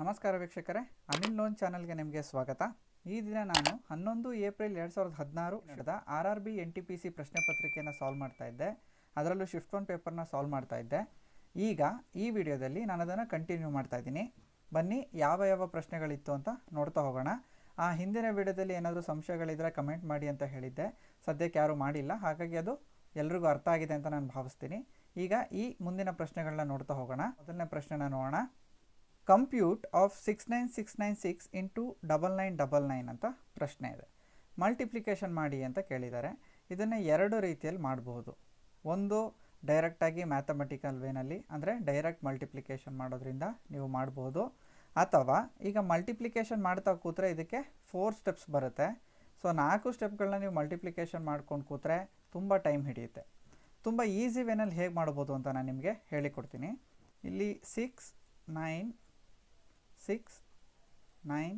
ನಮಸ್ಕಾರ ವೀಕ್ಷಕರೇ, ಅನಿಲ್ ಲೋನ್ ಚಾನಲ್ಗೆ ನಿಮಗೆ ಸ್ವಾಗತ. ಈ ದಿನ ನಾನು 11 ಏಪ್ರಿಲ್ 2016 ನಡೆದ RRB NTPC ಪ್ರಶ್ನೆ ಪತ್ರಿಕೆಯನ್ನು ಸಾಲ್ವ್ ಮಾಡ್ತಾ ಇದ್ದೆ. ಅದರಲ್ಲೂ ಶಿಫ್ಟ್ 1 ಪೇಪರ್ನ ಸಾಲ್ವ್ ಮಾಡ್ತಾ ಇದ್ದೆ. ಈಗ ಈ ವಿಡಿಯೋದಲ್ಲಿ ನಾನು ಅದನ್ನು ಕಂಟಿನ್ಯೂ ಮಾಡ್ತಾ ಇದ್ದೀನಿ. ಬನ್ನಿ ಯಾವ ಪ್ರಶ್ನೆಗಳಿತ್ತು ಅಂತ ನೋಡ್ತಾ ಹೋಗೋಣ. ಆ ಹಿಂದಿನ ವಿಡಿಯೋದಲ್ಲಿ ಏನಾದರೂ ಸಂಶಯಗಳಿದ್ದರೆ ಕಮೆಂಟ್ ಮಾಡಿ ಅಂತ ಹೇಳಿದ್ದೆ. ಸದ್ಯಕ್ಕೆ ಯಾರೂ ಮಾಡಿಲ್ಲ, ಹಾಗಾಗಿ ಅದು ಎಲ್ರಿಗೂ ಅರ್ಥ ಆಗಿದೆ ಅಂತ ನಾನು ಭಾವಿಸ್ತೀನಿ. ಈಗ ಈ ಮುಂದಿನ ಪ್ರಶ್ನೆಗಳನ್ನ ನೋಡ್ತಾ ಹೋಗೋಣ. ಮೊದಲನೇ ಪ್ರಶ್ನೆನ ನೋಡೋಣ. ಕಂಪ್ಯೂಟ್ ಆಫ್ 69696 ಇಂಟು 9999 ಅಂತ ಪ್ರಶ್ನೆ ಇದೆ. ಮಲ್ಟಿಪ್ಲಿಕೇಶನ್ ಮಾಡಿ ಅಂತ ಕೇಳಿದ್ದಾರೆ. ಇದನ್ನು ಎರಡು ರೀತಿಯಲ್ಲಿ ಮಾಡಬಹುದು. ಒಂದು ಡೈರೆಕ್ಟಾಗಿ ಮ್ಯಾಥಮೆಟಿಕಲ್ ವೇನಲ್ಲಿ, ಅಂದರೆ ಡೈರೆಕ್ಟ್ ಮಲ್ಟಿಪ್ಲಿಕೇಶನ್ ಮಾಡೋದ್ರಿಂದ ನೀವು ಮಾಡ್ಬೋದು. ಅಥವಾ ಈಗ ಮಲ್ಟಿಪ್ಲಿಕೇಶನ್ ಮಾಡ್ತಾ ಕೂತ್ರೆ ಇದಕ್ಕೆ 4 ಸ್ಟೆಪ್ಸ್ ಬರುತ್ತೆ. ಸೊ 4 ಸ್ಟೆಪ್ಗಳನ್ನ ನೀವು ಮಲ್ಟಿಪ್ಲಿಕೇಶನ್ ಮಾಡ್ಕೊಂಡು ಕೂತ್ರೆ ತುಂಬ ಟೈಮ್ ಹಿಡಿಯುತ್ತೆ. ತುಂಬ ಈಸಿ ವೇನಲ್ಲಿ ಹೇಗೆ ಮಾಡ್ಬೋದು ಅಂತ ನಾನು ನಿಮಗೆ ಹೇಳಿಕೊಡ್ತೀನಿ. ಇಲ್ಲಿ 6 9 6 9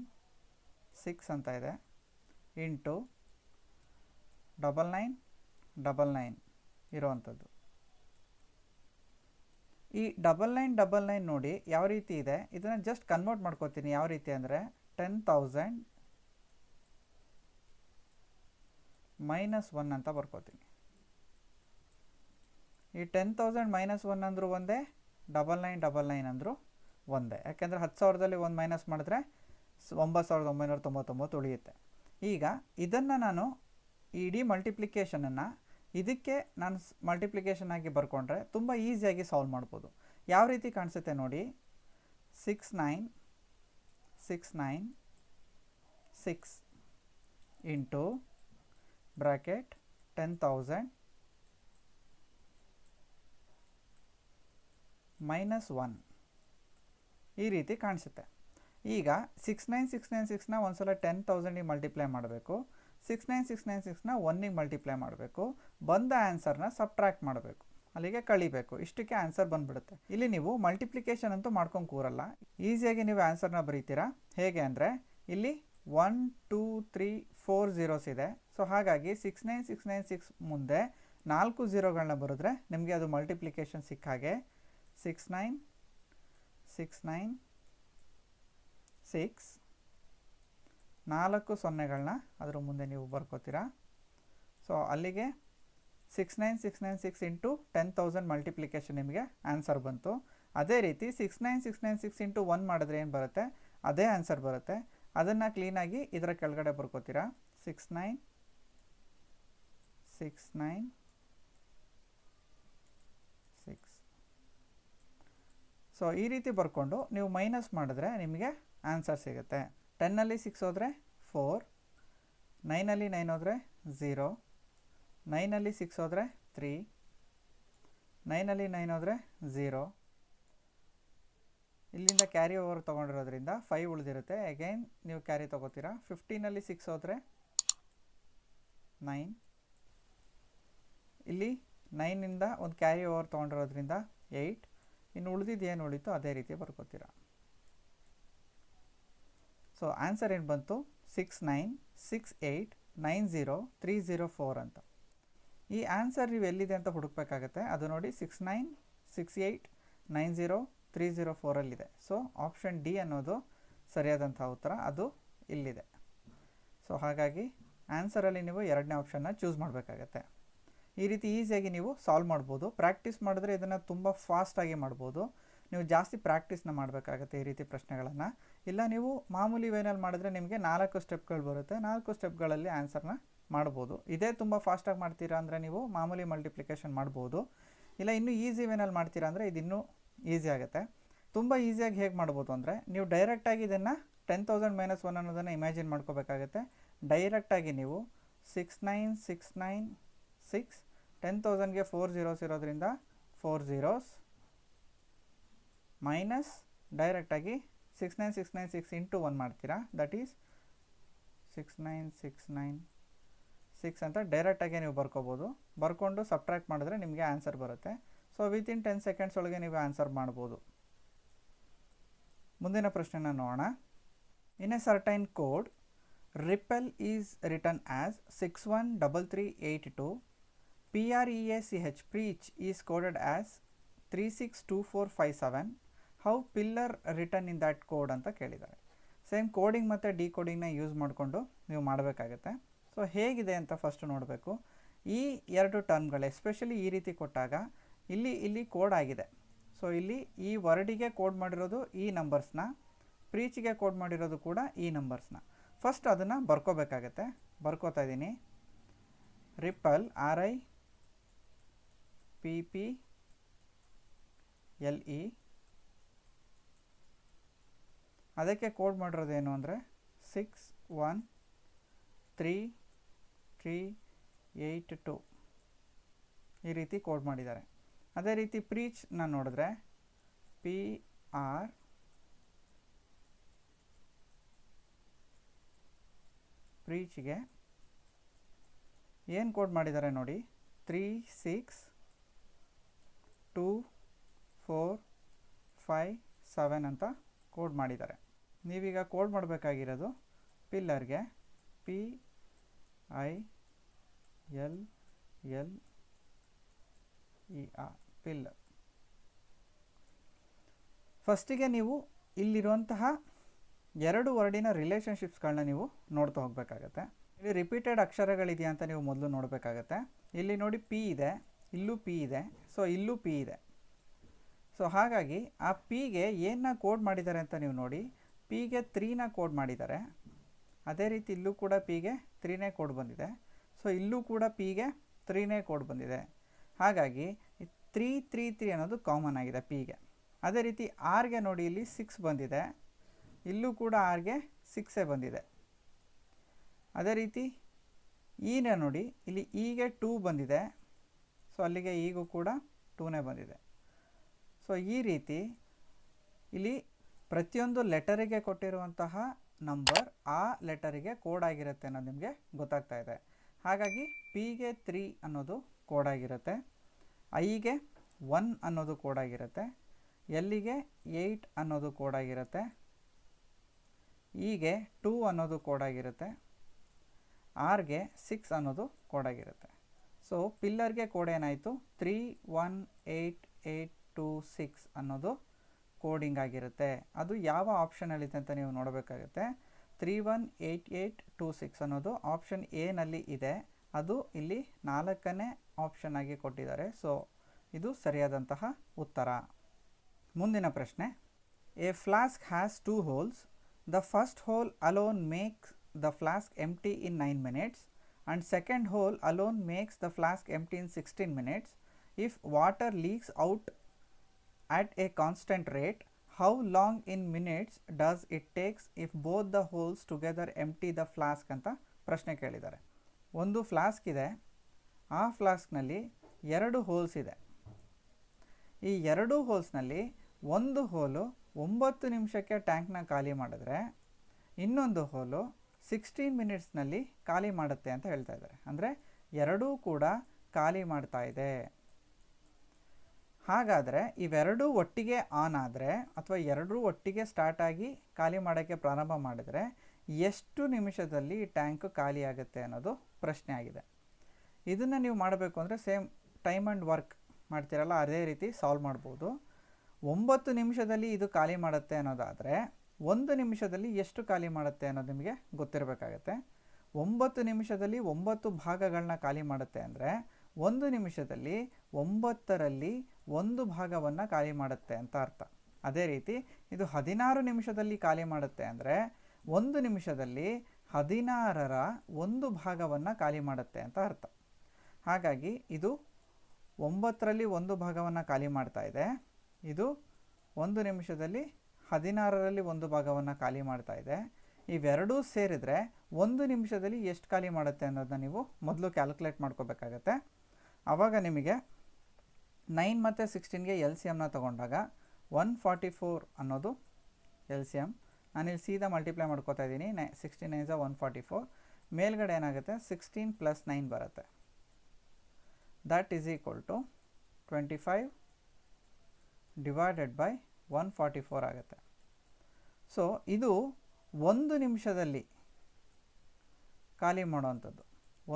6 ಅಂತ ಇದೆ, ಇಂಟು 9999 ಇರೋವಂಥದ್ದು. ಈ 9999 ನೋಡಿ ಯಾವ ರೀತಿ ಇದೆ, ಇದನ್ನು ಜಸ್ಟ್ ಕನ್ವರ್ಟ್ ಮಾಡ್ಕೋತೀನಿ. ಯಾವ ರೀತಿ ಅಂದರೆ 10,000 -1 ಅಂತ ಬರ್ಕೋತೀನಿ. ಈ 10,000 -1 ಅಂದರೂ ಒಂದೇ, 9999 ಅಂದರೂ ಒಂದೇ. ಯಾಕೆಂದರೆ 10,000ದಲ್ಲಿ 1 ಮೈನಸ್ ಮಾಡಿದ್ರೆ 9,999 ಉಳಿಯುತ್ತೆ. ಈಗ ಇದನ್ನು ನಾನು ಇಡೀ ಮಲ್ಟಿಪ್ಲಿಕೇಶನನ್ನು ಇದಕ್ಕೆ ನಾನು ಮಲ್ಟಿಪ್ಲಿಕೇಶನ್ ಆಗಿ ಬರ್ಕೊಂಡ್ರೆ ತುಂಬ ಈಸಿಯಾಗಿ ಸಾಲ್ವ್ ಮಾಡ್ಬೋದು. ಯಾವ ರೀತಿ ಕಾಣಿಸುತ್ತೆ ನೋಡಿ. 69696 ಇಂಟು ಬ್ರ್ಯಾಕೆಟ್ 10,000 -1 ಈ ರೀತಿ ಕಾಣಿಸುತ್ತೆ. ಈಗ 69696ನ ಒಂದ್ಸಲ 10,000ಗೆ ಮಲ್ಟಿಪ್ಲೈ ಮಾಡಬೇಕು, 69696ನ 1ಗೆ ಮಲ್ಟಿಪ್ಲೈ ಮಾಡಬೇಕು, ಬಂದ ಆನ್ಸರ್ನ ಸಬ್ಟ್ರ್ಯಾಕ್ಟ್ ಮಾಡಬೇಕು, ಅಲ್ಲಿಗೆ ಕಳಿಬೇಕು. ಇಷ್ಟಕ್ಕೆ ಆನ್ಸರ್ ಬಂದ್ಬಿಡುತ್ತೆ. ಇಲ್ಲಿ ನೀವು ಮಲ್ಟಿಪ್ಲಿಕೇಶನ್ ಅಂತೂ ಮಾಡ್ಕೊಂಡು ಕೂರಲ್ಲ, ಈಸಿಯಾಗಿ ನೀವು ಆನ್ಸರ್ನ ಬರೀತೀರಾ. ಹೇಗೆ ಅಂದರೆ ಇಲ್ಲಿ 1 2 3 4 zeros ಇದೆ. ಸೊ ಹಾಗಾಗಿ 69696 ಮುಂದೆ 4 0ಗಳನ್ನ ಬರೆದ್ರೆ ನಿಮಗೆ ಅದು ಮಲ್ಟಿಪ್ಲಿಕೇಶನ್ ಸಿಕ್ಕ ಹಾಗೆ. 69696 4 ಸೊನ್ನೆಗಳನ್ನ ಅದರ ಮುಂದೆ ನೀವು ಬರ್ಕೋತೀರಾ. ಸೊ ಅಲ್ಲಿಗೆ 69696 ಇಂಟು 10,000 ಮಲ್ಟಿಪ್ಲಿಕೇಶನ್ ನಿಮಗೆ ಆನ್ಸರ್ ಬಂತು. ಅದೇ ರೀತಿ 69696 ಇಂಟು 1 ಮಾಡಿದ್ರೆ ಏನು ಬರುತ್ತೆ, ಅದೇ ಆನ್ಸರ್ ಬರುತ್ತೆ. ಅದನ್ನು ಕ್ಲೀನಾಗಿ ಇದರ ಕೆಳಗಡೆ ಬರ್ಕೋತೀರಾ. 69696. ಸೊ ಈ ರೀತಿ ಬರ್ಕೊಂಡು ನೀವು ಮೈನಸ್ ಮಾಡಿದ್ರೆ ನಿಮಗೆ ಆನ್ಸರ್ ಸಿಗುತ್ತೆ. 10ನಲ್ಲಿ 6 ಹೋದರೆ 4, 9ನಲ್ಲಿ 9 ಹೋದರೆ 0, 9ನಲ್ಲಿ 6 ಹೋದರೆ 3, 9ನಲ್ಲಿ 9 ಹೋದರೆ 0. ಇಲ್ಲಿಂದ ಕ್ಯಾರಿ ಓವರ್ ತೊಗೊಂಡಿರೋದ್ರಿಂದ 5 ಉಳಿದಿರುತ್ತೆ. ಅಗೈನ್ ನೀವು ಕ್ಯಾರಿ ತೊಗೋತೀರಾ. 15ನಲ್ಲಿ 6 ಹೋದರೆ 9, ಇಲ್ಲಿ 9ಇಂದ ಒಂದು ಕ್ಯಾರಿ ಓವರ್ ತೊಗೊಂಡಿರೋದ್ರಿಂದ 8. ಇನ್ನು ಉಳಿದಿದ್ದು ಏನು ಉಳಿತು ಅದೇ ರೀತಿ ಬರ್ಕೋತೀರಾ. ಸೊ ಆನ್ಸರ್ ಏನು ಬಂತು, 696890 ಅಂತ. ಈ ಆನ್ಸರ್ ನೀವು ಎಲ್ಲಿದೆ ಅಂತ ಹುಡುಕಬೇಕಾಗತ್ತೆ. ಅದು ನೋಡಿ 696890 ಸೊ ಆಪ್ಷನ್ ಡಿ ಅನ್ನೋದು ಸರಿಯಾದಂಥ ಉತ್ತರ, ಅದು ಇಲ್ಲಿದೆ. ಸೊ ಹಾಗಾಗಿ ಆನ್ಸರಲ್ಲಿ ನೀವು ಎರಡನೇ ಆಪ್ಷನ್ನ ಚೂಸ್ ಮಾಡಬೇಕಾಗತ್ತೆ. ಈ ರೀತಿ ಈಸಿಯಾಗಿ ನೀವು ಸಾಲ್ವ್ ಮಾಡ್ಬೋದು. ಪ್ರಾಕ್ಟೀಸ್ ಮಾಡಿದ್ರೆ ಇದನ್ನು ತುಂಬ ಫಾಸ್ಟಾಗಿ ಮಾಡ್ಬೋದು. ನೀವು ಜಾಸ್ತಿ ಪ್ರಾಕ್ಟೀಸ್ನ ಮಾಡಬೇಕಾಗತ್ತೆ ಈ ರೀತಿ ಪ್ರಶ್ನೆಗಳನ್ನು. ಇಲ್ಲ ನೀವು ಮಾಮೂಲಿ ವೇನಲ್ಲಿ ಮಾಡಿದ್ರೆ ನಿಮಗೆ 4 ಸ್ಟೆಪ್ಗಳು ಬರುತ್ತೆ. 4 ಸ್ಟೆಪ್ಗಳಲ್ಲಿ ಆನ್ಸರ್ನ ಮಾಡ್ಬೋದು. ಇದೇ ತುಂಬ ಫಾಸ್ಟಾಗಿ ಮಾಡ್ತೀರಾ ಅಂದರೆ ನೀವು ಮಾಮೂಲಿ ಮಲ್ಟಿಪ್ಲಿಕೇಶನ್ ಮಾಡ್ಬೋದು. ಇಲ್ಲ ಇನ್ನೂ ಈಸಿ ವೇನಲ್ಲಿ ಮಾಡ್ತೀರಾ ಅಂದರೆ ಇದು ಇನ್ನೂ ಈಸಿ ಆಗುತ್ತೆ. ತುಂಬ ಈಸಿಯಾಗಿ ಹೇಗೆ ಮಾಡ್ಬೋದು ಅಂದರೆ ನೀವು ಡೈರೆಕ್ಟಾಗಿ ಇದನ್ನು 10,000 -1 ಅನ್ನೋದನ್ನು ಇಮ್ಯಾಜಿನ್ ಮಾಡ್ಕೋಬೇಕಾಗತ್ತೆ. ಡೈರೆಕ್ಟಾಗಿ ನೀವು 69696 10,000ಗೆ 4 zeros ಇರೋದ್ರಿಂದ 4 zeros ಮೈನಸ್ ಡೈರೆಕ್ಟಾಗಿ 69696 ಇಂಟು 1 ಮಾಡ್ತೀರಾ. ದಟ್ ಈಸ್ 69696 ಅಂತ ಡೈರೆಕ್ಟಾಗಿ ನೀವು ಬರ್ಕೋಬೋದು. ಬರ್ಕೊಂಡು ಸಬ್ಟ್ರ್ಯಾಕ್ಟ್ ಮಾಡಿದ್ರೆ ನಿಮಗೆ ಆನ್ಸರ್ ಬರುತ್ತೆ. ಸೊ ವಿತಿನ್ 10 ಸೆಕೆಂಡ್ಸ್ ಒಳಗೆ ನೀವು ಆನ್ಸರ್ ಮಾಡ್ಬೋದು. ಮುಂದಿನ ಪ್ರಶ್ನೆನ ನೋಡೋಣ. In a certain code RIPPLE is written as 613382. PREACH preach is coded as 362457. How pillar return in that code ಅಂತ ಕೇಳಿದ್ದಾರೆ. ಸೇಮ್ ಕೋಡಿಂಗ್ ಮತ್ತು ಡಿಕೋಡಿಂಗ್ನ ಯೂಸ್ ಮಾಡಿಕೊಂಡು ನೀವು ಮಾಡಬೇಕಾಗತ್ತೆ. ಸೊ ಹೇಗಿದೆ ಅಂತ ಫಸ್ಟು ನೋಡಬೇಕು. ಈ ಎರಡು ಟರ್ಮ್ಗಳು ಎಸ್ಪೆಷಲಿ ಈ ರೀತಿ ಕೊಟ್ಟಾಗ ಇಲ್ಲಿ ಕೋಡ್ ಆಗಿದೆ. ಸೊ ಇಲ್ಲಿ ಈ ವರ್ಡಿಗೆ ಕೋಡ್ ಮಾಡಿರೋದು ಈ ನಂಬರ್ಸ್ನ, ಪ್ರೀಚಿಗೆ ಕೋಡ್ ಮಾಡಿರೋದು ಕೂಡ ಈ ನಂಬರ್ಸ್ನ. ಫಸ್ಟ್ ಅದನ್ನು ಬರ್ಕೋಬೇಕಾಗತ್ತೆ. ಬರ್ಕೋತಾ ಇದ್ದೀನಿ. Ripple RIPPLE. ಅದಕ್ಕೆ ಕೋಡ್ ಮಾಡಿರೋದೇನು ಅಂದರೆ 613382 ಈ ರೀತಿ ಕೋಡ್ ಮಾಡಿದ್ದಾರೆ. ಅದೇ ರೀತಿ ಪ್ರೀಚ್ನ ನೋಡಿದ್ರೆ PR ಪ್ರೀಚ್ಗೆ ಏನು ಕೋಡ್ ಮಾಡಿದ್ದಾರೆ ನೋಡಿ, 36245 ಅಂತ ಕೋಡ್ ಮಾಡಿದ್ದಾರೆ. ನೀವೀಗ ಕೋಡ್ ಮಾಡಬೇಕಾಗಿರೋದು ಪಿಲ್ಲರ್ಗೆ PILLER ಪಿಲ್ಲರ್. ಫಸ್ಟಿಗೆ ನೀವು ಇಲ್ಲಿರುವಂತಹ ಎರಡು ವರ್ಡಿನ ರಿಲೇಷನ್ಶಿಪ್ಸ್ಗಳನ್ನ ನೀವು ನೋಡ್ತಾ ಹೋಗಬೇಕಾಗತ್ತೆ. ಇಲ್ಲಿ ರಿಪೀಟೆಡ್ ಅಕ್ಷರಗಳಿದೆಯಾ ಅಂತ ನೀವು ಮೊದಲು ನೋಡಬೇಕಾಗತ್ತೆ. ಇಲ್ಲಿ ನೋಡಿ P ಇದೆ, ಇಲ್ಲೂ P ಇದೆ, ಸೊ ಇಲ್ಲೂ P ಇದೆ. ಸೊ ಹಾಗಾಗಿ ಆ Pಗೆ ಏನನ್ನ ಕೋಡ್ ಮಾಡಿದ್ದಾರೆ ಅಂತ ನೀವು ನೋಡಿ. Pಗೆ 3ನ ಕೋಡ್ ಮಾಡಿದ್ದಾರೆ. ಅದೇ ರೀತಿ ಇಲ್ಲೂ ಕೂಡ Pಗೆ 3ನೇ ಕೋಡ್ ಬಂದಿದೆ. ಸೊ ಇಲ್ಲೂ ಕೂಡ Pಗೆ 3ನೇ ಕೋಡ್ ಬಂದಿದೆ. ಹಾಗಾಗಿ 333 ಅನ್ನೋದು ಕಾಮನ್ ಆಗಿದೆ Pಗೆ. ಅದೇ ರೀತಿ Rಗೆ ನೋಡಿ, ಇಲ್ಲಿ 6 ಬಂದಿದೆ, ಇಲ್ಲೂ ಕೂಡ Rಗೆ 6 ಬಂದಿದೆ. ಅದೇ ರೀತಿ ಈನ ನೋಡಿ, ಇಲ್ಲಿ ಈಗೆ 2 ಬಂದಿದೆ, ಸೊ ಅಲ್ಲಿಗೆ ಈಗೂ ಕೂಡ 2ನೇ ಬಂದಿದೆ. ಸೊ ಈ ರೀತಿ ಇಲ್ಲಿ ಪ್ರತಿಯೊಂದು ಲೆಟರಿಗೆ ಕೊಟ್ಟಿರುವಂತಹ ನಂಬರ್ ಆ ಲೆಟರಿಗೆ ಕೋಡ್ ಆಗಿರುತ್ತೆ ಅನ್ನೋದು ನಿಮಗೆ ಗೊತ್ತಾಗ್ತಾ ಇದೆ. ಹಾಗಾಗಿ Pಗೆ 3 ಅನ್ನೋದು ಕೋಡ್ ಆಗಿರುತ್ತೆ, ಐಗೆ 1 ಅನ್ನೋದು ಕೋಡ್ ಆಗಿರುತ್ತೆ, ಎಲ್ಲಿಗೆ 8 ಅನ್ನೋದು ಕೋಡ್ ಆಗಿರುತ್ತೆ, ಈಗೆ 2 ಅನ್ನೋದು ಕೋಡ್ ಆಗಿರುತ್ತೆ, ಆರ್ಗೆ 6 ಅನ್ನೋದು ಕೋಡ್ ಆಗಿರುತ್ತೆ. ಸೊ ಪಿಲ್ಲರ್ಗೆ ಕೋಡ್ ಏನಾಯಿತು, 318826 ಅನ್ನೋದು ಕೋಡಿಂಗ್ ಆಗಿರುತ್ತೆ. ಅದು ಯಾವ ಆಪ್ಷನಲ್ಲಿದೆ ಅಂತ ನೀವು ನೋಡಬೇಕಾಗುತ್ತೆ. 318826 ಅನ್ನೋದು ಆಪ್ಷನ್ ಎನಲ್ಲಿ ಇದೆ, ಅದು ಇಲ್ಲಿ 4ನೇ ಆಪ್ಷನ್ ಆಗಿ ಕೊಟ್ಟಿದ್ದಾರೆ. ಸೊ ಇದು ಸರಿಯಾದಂತಹ ಉತ್ತರ. ಮುಂದಿನ ಪ್ರಶ್ನೆ. A flask has 2 holes. The first hole alone makes the flask empty in 9 minutes and second hole alone makes the flask empty in 16 minutes. If water leaks out at a constant rate, how long in minutes does it takes if both the holes together empty the flask ಅಂತ ಪ್ರಶ್ನೆ ಕೇಳಿದ್ದಾರೆ. ಒಂದು flask ಇದೆ, ಆ ಫ್ಲಾಸ್ಕ್ನಲ್ಲಿ 2 holes ಇದೆ. ಈ 2 ಹೋಲ್ಸ್ನಲ್ಲಿ ಒಂದು ಹೋಲು 9 ನಿಮಿಷಕ್ಕೆ ಟ್ಯಾಂಕ್ನ ಖಾಲಿ ಮಾಡಿದ್ರೆ ಇನ್ನೊಂದು ಹೋಲು 16 ಮಿನಿಟ್ಸ್ನಲ್ಲಿ ಖಾಲಿ ಮಾಡುತ್ತೆ ಅಂತ ಹೇಳ್ತಾ ಇದ್ದಾರೆ. ಅಂದರೆ ಎರಡೂ ಕೂಡ ಖಾಲಿ ಮಾಡ್ತಾ ಇದೆ. ಹಾಗಾದರೆ ಇವೆರಡೂ ಒಟ್ಟಿಗೆ ಆನ್ ಆದರೆ ಅಥವಾ ಎರಡೂ ಒಟ್ಟಿಗೆ ಸ್ಟಾರ್ಟ್ ಆಗಿ ಖಾಲಿ ಮಾಡೋಕ್ಕೆ ಪ್ರಾರಂಭ ಮಾಡಿದರೆ ಎಷ್ಟು ನಿಮಿಷದಲ್ಲಿ ಈ ಟ್ಯಾಂಕ್ ಖಾಲಿ ಆಗುತ್ತೆ ಅನ್ನೋದು ಪ್ರಶ್ನೆ ಆಗಿದೆ. ಇದನ್ನು ನೀವು ಮಾಡಬೇಕು ಅಂದರೆ ಸೇಮ್ ಟೈಮ್ ಆ್ಯಂಡ್ ವರ್ಕ್ ಮಾಡ್ತೀರಲ್ಲ, ಅದೇ ರೀತಿ ಸಾಲ್ವ್ ಮಾಡ್ಬೋದು. 9 ನಿಮಿಷದಲ್ಲಿ ಇದು ಖಾಲಿ ಮಾಡುತ್ತೆ ಅನ್ನೋದಾದರೆ 1 ನಿಮಿಷದಲ್ಲಿ ಎಷ್ಟು ಖಾಲಿ ಮಾಡುತ್ತೆ ಅನ್ನೋದು ನಿಮಗೆ ಗೊತ್ತಿರಬೇಕಾಗತ್ತೆ. 9 ನಿಮಿಷದಲ್ಲಿ 9 ಭಾಗಗಳನ್ನ ಖಾಲಿ ಮಾಡುತ್ತೆ ಅಂದರೆ 1 ನಿಮಿಷದಲ್ಲಿ 9ರಲ್ಲಿ 1 ಭಾಗವನ್ನು ಖಾಲಿ ಮಾಡುತ್ತೆ ಅಂತ ಅರ್ಥ. ಅದೇ ರೀತಿ ಇದು 16 ನಿಮಿಷದಲ್ಲಿ ಖಾಲಿ ಮಾಡುತ್ತೆ ಅಂದರೆ 1 ನಿಮಿಷದಲ್ಲಿ 16ರ 1 ಭಾಗವನ್ನು ಖಾಲಿ ಮಾಡುತ್ತೆ ಅಂತ ಅರ್ಥ. ಹಾಗಾಗಿ ಇದು 9ರಲ್ಲಿ 1 ಭಾಗವನ್ನು ಖಾಲಿ ಮಾಡ್ತಾ ಇದೆ, ಇದು 1 ನಿಮಿಷದಲ್ಲಿ 16ರಲ್ಲಿ 1 ಭಾಗವನ್ನು ಖಾಲಿ ಮಾಡ್ತಾ ಇದೆ. ಇವೆರಡೂ ಸೇರಿದರೆ 1 ನಿಮಿಷದಲ್ಲಿ ಎಷ್ಟು ಖಾಲಿ ಮಾಡುತ್ತೆ ಅನ್ನೋದನ್ನ ನೀವು ಮೊದಲು ಕ್ಯಾಲ್ಕುಲೇಟ್ ಮಾಡ್ಕೋಬೇಕಾಗತ್ತೆ. ಆವಾಗ ನಿಮಗೆ 9 ಮತ್ತು 16ಗೆ ಎಲ್ ಸಿ ಎಮ್ನ ತೊಗೊಂಡಾಗ 144 ಅನ್ನೋದು ಎಲ್ ಸಿ ಎಮ್. ನಾನಿಲ್ಲಿ ಸೀದಾ ಮಲ್ಟಿಪ್ಲೈ ಮಾಡ್ಕೋತಾ ಇದ್ದೀನಿ. 16 9 144. ಮೇಲ್ಗಡೆ ಏನಾಗುತ್ತೆ, 16 + 9 ಬರುತ್ತೆ. That is equal to 25 divided by 144 ಆಗುತ್ತೆ. ಸೊ ಇದು 1 ನಿಮಿಷದಲ್ಲಿ ಖಾಲಿ ಮಾಡುವಂಥದ್ದು.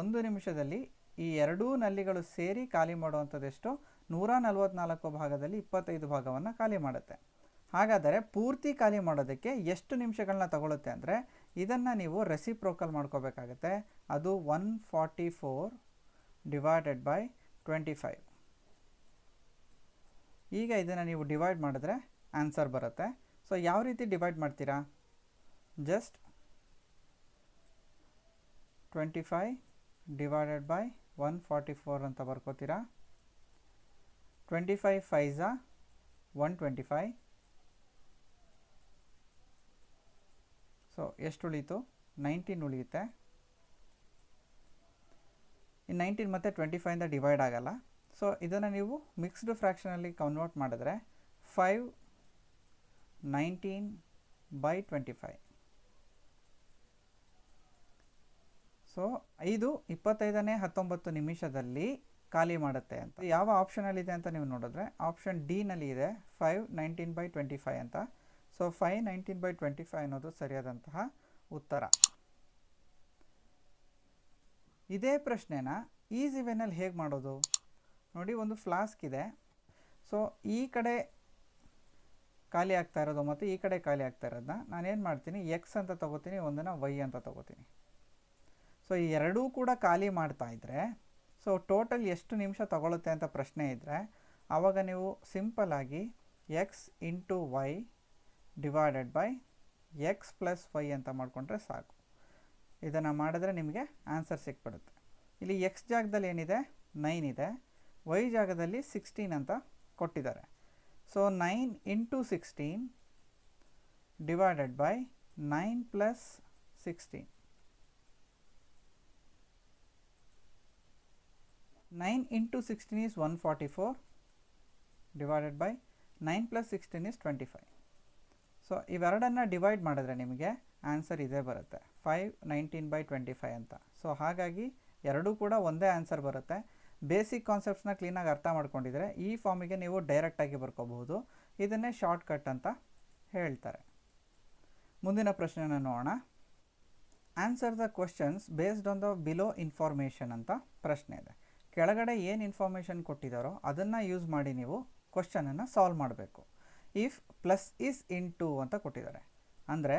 1 ನಿಮಿಷದಲ್ಲಿ ಈ ಎರಡೂ ನಲ್ಲಿಗಳು ಸೇರಿ ಖಾಲಿ ಮಾಡುವಂಥದ್ದು ಎಷ್ಟು, 144 ಭಾಗದಲ್ಲಿ 25 ಭಾಗವನ್ನು ಖಾಲಿ ಮಾಡುತ್ತೆ. ಹಾಗಾದರೆ ಪೂರ್ತಿ ಖಾಲಿ ಮಾಡೋದಕ್ಕೆ ಎಷ್ಟು ನಿಮಿಷಗಳನ್ನ ತಗೊಳುತ್ತೆ ಅಂದರೆ ಇದನ್ನು ನೀವು ರೆಸಿಪ್ರೋಕಲ್ ಮಾಡ್ಕೋಬೇಕಾಗತ್ತೆ. ಅದು 144 ಡಿವೈಡೆಡ್ ಬೈ 25. ಈಗ ಇದನ್ನು ನೀವು ಡಿವೈಡ್ ಮಾಡಿದ್ರೆ ಆನ್ಸರ್ ಬರುತ್ತೆ. ಸೊ ಯಾವ ರೀತಿ ಡಿವೈಡ್ ಮಾಡ್ತೀರಾ? ಜಸ್ಟ್ 25 ಡಿವೈಡೆಡ್ ಬೈ 144 ಅಂತ ಬರ್ಕೋತೀರಾ. 25 5 125. ಸೊ ಎಷ್ಟು ಉಳೀತು? 19 ಉಳಿಯುತ್ತೆ. ಈ 19 ಮತ್ತು 25ಇಂದ ಡಿವೈಡ್ ಆಗಲ್ಲ. ಸೊ ಇದನ್ನು ನೀವು ಮಿಕ್ಸ್ಡ್ ಫ್ರ್ಯಾಕ್ಷನಲ್ಲಿ ಕನ್ವರ್ಟ್ ಮಾಡಿದ್ರೆ 5 19 ಬೈ 25. ಸೊ 5 25ನೇ 19 ನಿಮಿಷದಲ್ಲಿ ಖಾಲಿ ಮಾಡುತ್ತೆ ಅಂತ ಯಾವ ಆಪ್ಷನಲ್ಲಿದೆ ಅಂತ ನೀವು ನೋಡಿದ್ರೆ ಆಪ್ಷನ್ ಡಿ ನಲ್ಲಿ ಇದೆ 5 19 ಬೈ 25 ಅಂತ. ಸೊ 5 19 ಬೈ 25 ಅನ್ನೋದು ಸರಿಯಾದಂತಹ ಉತ್ತರ. ಇದೇ ಪ್ರಶ್ನೆನ ಈಸಿ ವೇನಲ್ಲಿ ಹೇಗೆ ಮಾಡೋದು ನೋಡಿ. ಒಂದು ಫ್ಲಾಸ್ಕ್ ಇದೆ. ಸೊ ಈ ಕಡೆ ಖಾಲಿ ಆಗ್ತಾ ಇರೋದು ಮತ್ತು ಈ ಕಡೆ ಖಾಲಿ ಆಗ್ತಾ ಇರೋದನ್ನ ನಾನೇನು ಮಾಡ್ತೀನಿ, ಎಕ್ಸ್ ಅಂತ ತೊಗೋತೀನಿ, ಒಂದನ್ನು ವೈ ಅಂತ ತೊಗೋತೀನಿ. ಸೊ ಈ ಎರಡೂ ಕೂಡ ಖಾಲಿ ಮಾಡ್ತಾ ಇದ್ದರೆ ಸೊ ಟೋಟಲ್ ಎಷ್ಟು ನಿಮಿಷ ತಗೊಳುತ್ತೆ ಅಂತ ಪ್ರಶ್ನೆ ಇದ್ದರೆ ಆವಾಗ ನೀವು ಸಿಂಪಲ್ಲಾಗಿ X into Y divided by X plus Y ಅಂತ ಮಾಡಿಕೊಂಡ್ರೆ ಸಾಕು. ಇದನ್ನು ಮಾಡಿದ್ರೆ ನಿಮಗೆ ಆನ್ಸರ್ ಸಿಕ್ಬಿಡುತ್ತೆ. ಇಲ್ಲಿ ಎಕ್ಸ್ ಜಾಗದಲ್ಲಿ ಏನಿದೆ 9 ಇದೆ, ವೈ ಜಾಗದಲ್ಲಿ 16 ಅಂತ ಕೊಟ್ಟಿದ್ದಾರೆ. So 9 into 16 divided by 9 plus 16. 9 into 16 is 144 divided by 9 plus 16 is 25. So ಇವೆರಡನ್ನು ಡಿವೈಡ್ ಮಾಡಿದ್ರೆ ನಿಮಗೆ ಆನ್ಸರ್ ಇದೇ ಬರುತ್ತೆ 5 19 ಬೈ 25 ಅಂತ. ಸೊ ಹಾಗಾಗಿ ಎರಡೂ ಕೂಡ ಒಂದೇ ಆನ್ಸರ್ ಬರುತ್ತೆ. ಬೇಸಿಕ್ ಕಾನ್ಸೆಪ್ಟ್ಸ್ನ ಕ್ಲೀನಾಗಿ ಅರ್ಥ ಮಾಡ್ಕೊಂಡಿದ್ರೆ ಈ ಫಾರ್ಮಿಗೆ ನೀವು ಡೈರೆಕ್ಟಾಗಿ ಬರ್ಕೋಬಹುದು. ಇದನ್ನೇ ಶಾರ್ಟ್ ಕಟ್ ಅಂತ ಹೇಳ್ತಾರೆ. ಮುಂದಿನ ಪ್ರಶ್ನೆನ ನೋಡೋಣ. Answer the questions based on the below information ಅಂತ ಪ್ರಶ್ನೆ ಇದೆ. ಕೆಳಗಡೆ ಏನು ಇನ್ಫಾರ್ಮೇಷನ್ ಕೊಟ್ಟಿದ್ದಾರೋ ಅದನ್ನು ಯೂಸ್ ಮಾಡಿ ನೀವು ಕ್ವಶನನ್ನು ಸಾಲ್ವ್ ಮಾಡಬೇಕು. ಇಫ್ ಪ್ಲಸ್ ಈಸ್ ಇಂಟು ಅಂತ ಕೊಟ್ಟಿದ್ದಾರೆ ಅಂದರೆ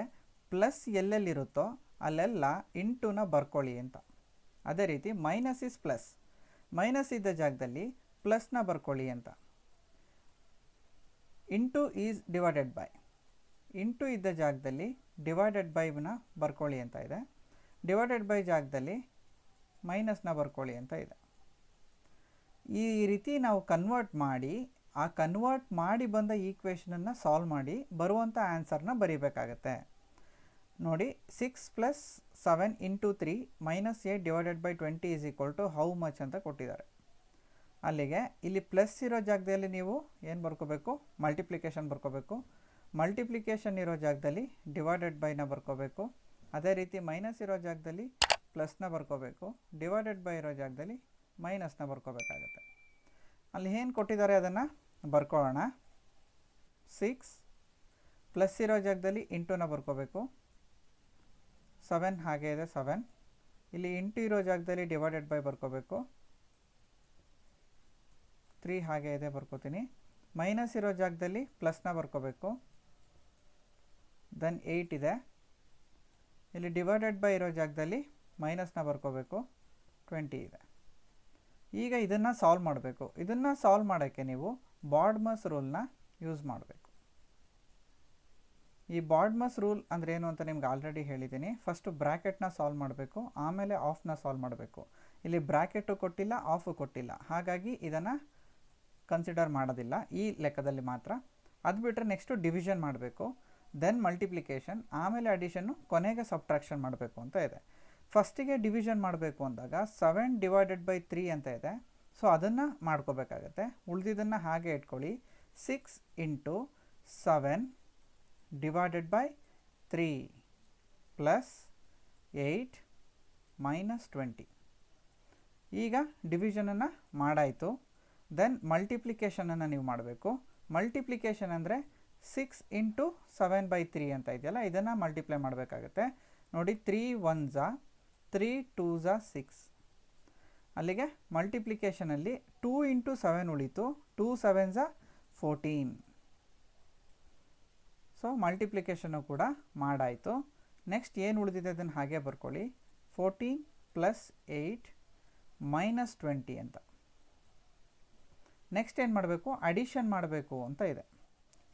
ಪ್ಲಸ್ ಎಲ್ಲೆಲ್ಲಿರುತ್ತೋ ಅಲ್ಲೆಲ್ಲ ಇಂಟುನ ಬರ್ಕೊಳ್ಳಿ ಅಂತ. ಅದೇ ರೀತಿ ಮೈನಸ್ ಈಸ್ ಪ್ಲಸ್, ಮೈನಸ್ ಇದ್ದ ಜಾಗದಲ್ಲಿ ಪ್ಲಸ್ನ ಬರ್ಕೊಳ್ಳಿ ಅಂತ. Into is divided by, into ಇದ್ದ ಜಾಗದಲ್ಲಿ ಡಿವೈಡೆಡ್ ಬೈನ ಬರ್ಕೊಳ್ಳಿ ಅಂತ ಇದೆ. ಡಿವೈಡೆಡ್ ಬೈ ಜಾಗದಲ್ಲಿ ಮೈನಸ್ನ ಬರ್ಕೊಳ್ಳಿ ಅಂತ ಇದೆ. ಈ ರೀತಿ ನಾವು ಕನ್ವರ್ಟ್ ಮಾಡಿ ಆ ಕನ್ವರ್ಟ್ ಮಾಡಿ ಬಂದ ಈಕ್ವೇಷನನ್ನು ಸಾಲ್ವ್ ಮಾಡಿ ಬರುವಂಥ ಆನ್ಸರ್ನ ಬರೀಬೇಕಾಗತ್ತೆ. ನೋಡಿ 6 plus 7 into 3 minus 8 divided by 20 is equal to how much ಅಂತ ಕೊಟ್ಟಿದ್ದಾರೆ. ಅಲ್ಲಿಗೆ ಇಲ್ಲಿ ಪ್ಲಸ್ ಇರೋ ಜಾಗದಲ್ಲಿ ನೀವು ಏನು ಬರ್ಕೋಬೇಕು, ಮಲ್ಟಿಪ್ಲಿಕೇಶನ್ ಬರ್ಕೋಬೇಕು. ಮಲ್ಟಿಪ್ಲಿಕೇಶನ್ ಇರೋ ಜಾಗದಲ್ಲಿ ಡಿವೈಡೆಡ್ ಬೈನ ಬರ್ಕೋಬೇಕು. ಅದೇ ರೀತಿ ಮೈನಸ್ ಇರೋ ಜಾಗದಲ್ಲಿ ಪ್ಲಸ್ನ ಬರ್ಕೋಬೇಕು. ಡಿವೈಡೆಡ್ ಬೈ ಇರೋ ಜಾಗದಲ್ಲಿ ಮೈನಸ್ನ ಬರ್ಕೋಬೇಕಾಗತ್ತೆ. ಅಲ್ಲಿ ಏನು ಕೊಟ್ಟಿದ್ದಾರೆ ಅದನ್ನು ಬರ್ಕೊಳ್ಳೋಣ. 6 ಪ್ಲಸ್ ಇರೋ ಜಾಗದಲ್ಲಿ ಇಂಟುನ ಬರ್ಕೋಬೇಕು. 7 ಹಾಗೆ ಇದೆ 7. ಇಲ್ಲಿ ಇಂಟು ಇರೋ ಜಾಗದಲ್ಲಿ ಡಿವೈಡೆಡ್ ಬೈ ಬರ್ಕೋಬೇಕು. 3 ಹಾಗೆ ಇದೆ ಬರ್ಕೋತೀನಿ. ಮೈನಸ್ ಇರೋ ಜಾಗದಲ್ಲಿ ಪ್ಲಸ್ನ ಬರ್ಕೋಬೇಕು. ದೆನ್ 8 ಇದೆ. ಇಲ್ಲಿ ಡಿವೈಡೆಡ್ ಬೈ ಇರೋ ಜಾಗದಲ್ಲಿ ಮೈನಸ್ನ ಬರ್ಕೋಬೇಕು. 20 ಇದೆ. ಈಗ ಇದನ್ನು ಸಾಲ್ವ್ ಮಾಡಬೇಕು. ಇದನ್ನು ಸಾಲ್ವ್ ಮಾಡೋಕ್ಕೆ ನೀವು ಬಾರ್ಡ್ಮಸ್ ರೂಲ್ನ ಯೂಸ್ ಮಾಡಬೇಕು. ಈ ಬಾರ್ಡ್ಮಸ್ ರೂಲ್ ಅಂದರೆ ಏನು ಅಂತ ನಿಮ್ಗೆ ಆಲ್ರೆಡಿ ಹೇಳಿದ್ದೀನಿ. ಫಸ್ಟು ಬ್ರ್ಯಾಕೆಟ್ನ ಸಾಲ್ವ್ ಮಾಡಬೇಕು, ಆಮೇಲೆ ಆಫ್ನ ಸಾಲ್ವ್ ಮಾಡಬೇಕು. ಇಲ್ಲಿ ಬ್ರ್ಯಾಕೆಟು ಕೊಟ್ಟಿಲ್ಲ, ಆಫು ಕೊಟ್ಟಿಲ್ಲ, ಹಾಗಾಗಿ ಇದನ್ನು ಕನ್ಸಿಡರ್ ಮಾಡೋದಿಲ್ಲ ಈ ಲೆಕ್ಕದಲ್ಲಿ ಮಾತ್ರ. ಅದು ಬಿಟ್ಟರೆ ನೆಕ್ಸ್ಟು ಡಿವಿಷನ್ ಮಾಡಬೇಕು, ದೆನ್ ಮಲ್ಟಿಪ್ಲಿಕೇಶನ್, ಆಮೇಲೆ ಅಡಿಷನ್ನು, ಕೊನೆಗೆ ಸಬ್ಟ್ರಾಕ್ಷನ್ ಮಾಡಬೇಕು ಅಂತ ಇದೆ. ಫಸ್ಟಿಗೆ ಡಿವಿಷನ್ ಮಾಡಬೇಕು ಅಂದಾಗ 7 ಡಿವೈಡೆಡ್ ಬೈ 3 ಅಂತ ಇದೆ. ಸೊ ಅದನ್ನು ಮಾಡ್ಕೋಬೇಕಾಗತ್ತೆ. ಉಳಿದಿದ್ದನ್ನು ಹಾಗೆ ಇಟ್ಕೊಳ್ಳಿ. 6 into 7 divided by 3 plus 8 minus 20. ಈಗ ಡಿವಿಷನನ್ನು ಮಾಡಾಯಿತು. ದೆನ್ ಮಲ್ಟಿಪ್ಲಿಕೇಶನನ್ನು ನೀವು ಮಾಡಬೇಕು. ಮಲ್ಟಿಪ್ಲಿಕೇಶನ್ ಅಂದರೆ 6 ಇಂಟು 7 ಬೈ 3 ಅಂತ ಇದೆಯಲ್ಲ, ಇದನ್ನು ಮಲ್ಟಿಪ್ಲೈ ಮಾಡಬೇಕಾಗತ್ತೆ. ನೋಡಿ 3 1s 3 2s 6. ಅಲ್ಲಿಗೆ ಮಲ್ಟಿಪ್ಲಿಕೇಶನಲ್ಲಿ 2 ಇಂಟು 7 ಉಳಿತು. 2 7s 14. ಸೊ ಮಲ್ಟಿಪ್ಲಿಕೇಶನ್ನು ಕೂಡ ಮಾಡಾಯಿತು. ನೆಕ್ಸ್ಟ್ ಏನು ಉಳಿದಿದೆ ಅದನ್ನು ಹಾಗೆ ಬರ್ಕೊಳ್ಳಿ. 14 + 8 - 20 ಅಂತ. ನೆಕ್ಸ್ಟ್ ಏನು ಮಾಡಬೇಕು, ಅಡಿಷನ್ ಮಾಡಬೇಕು ಅಂತ ಇದೆ.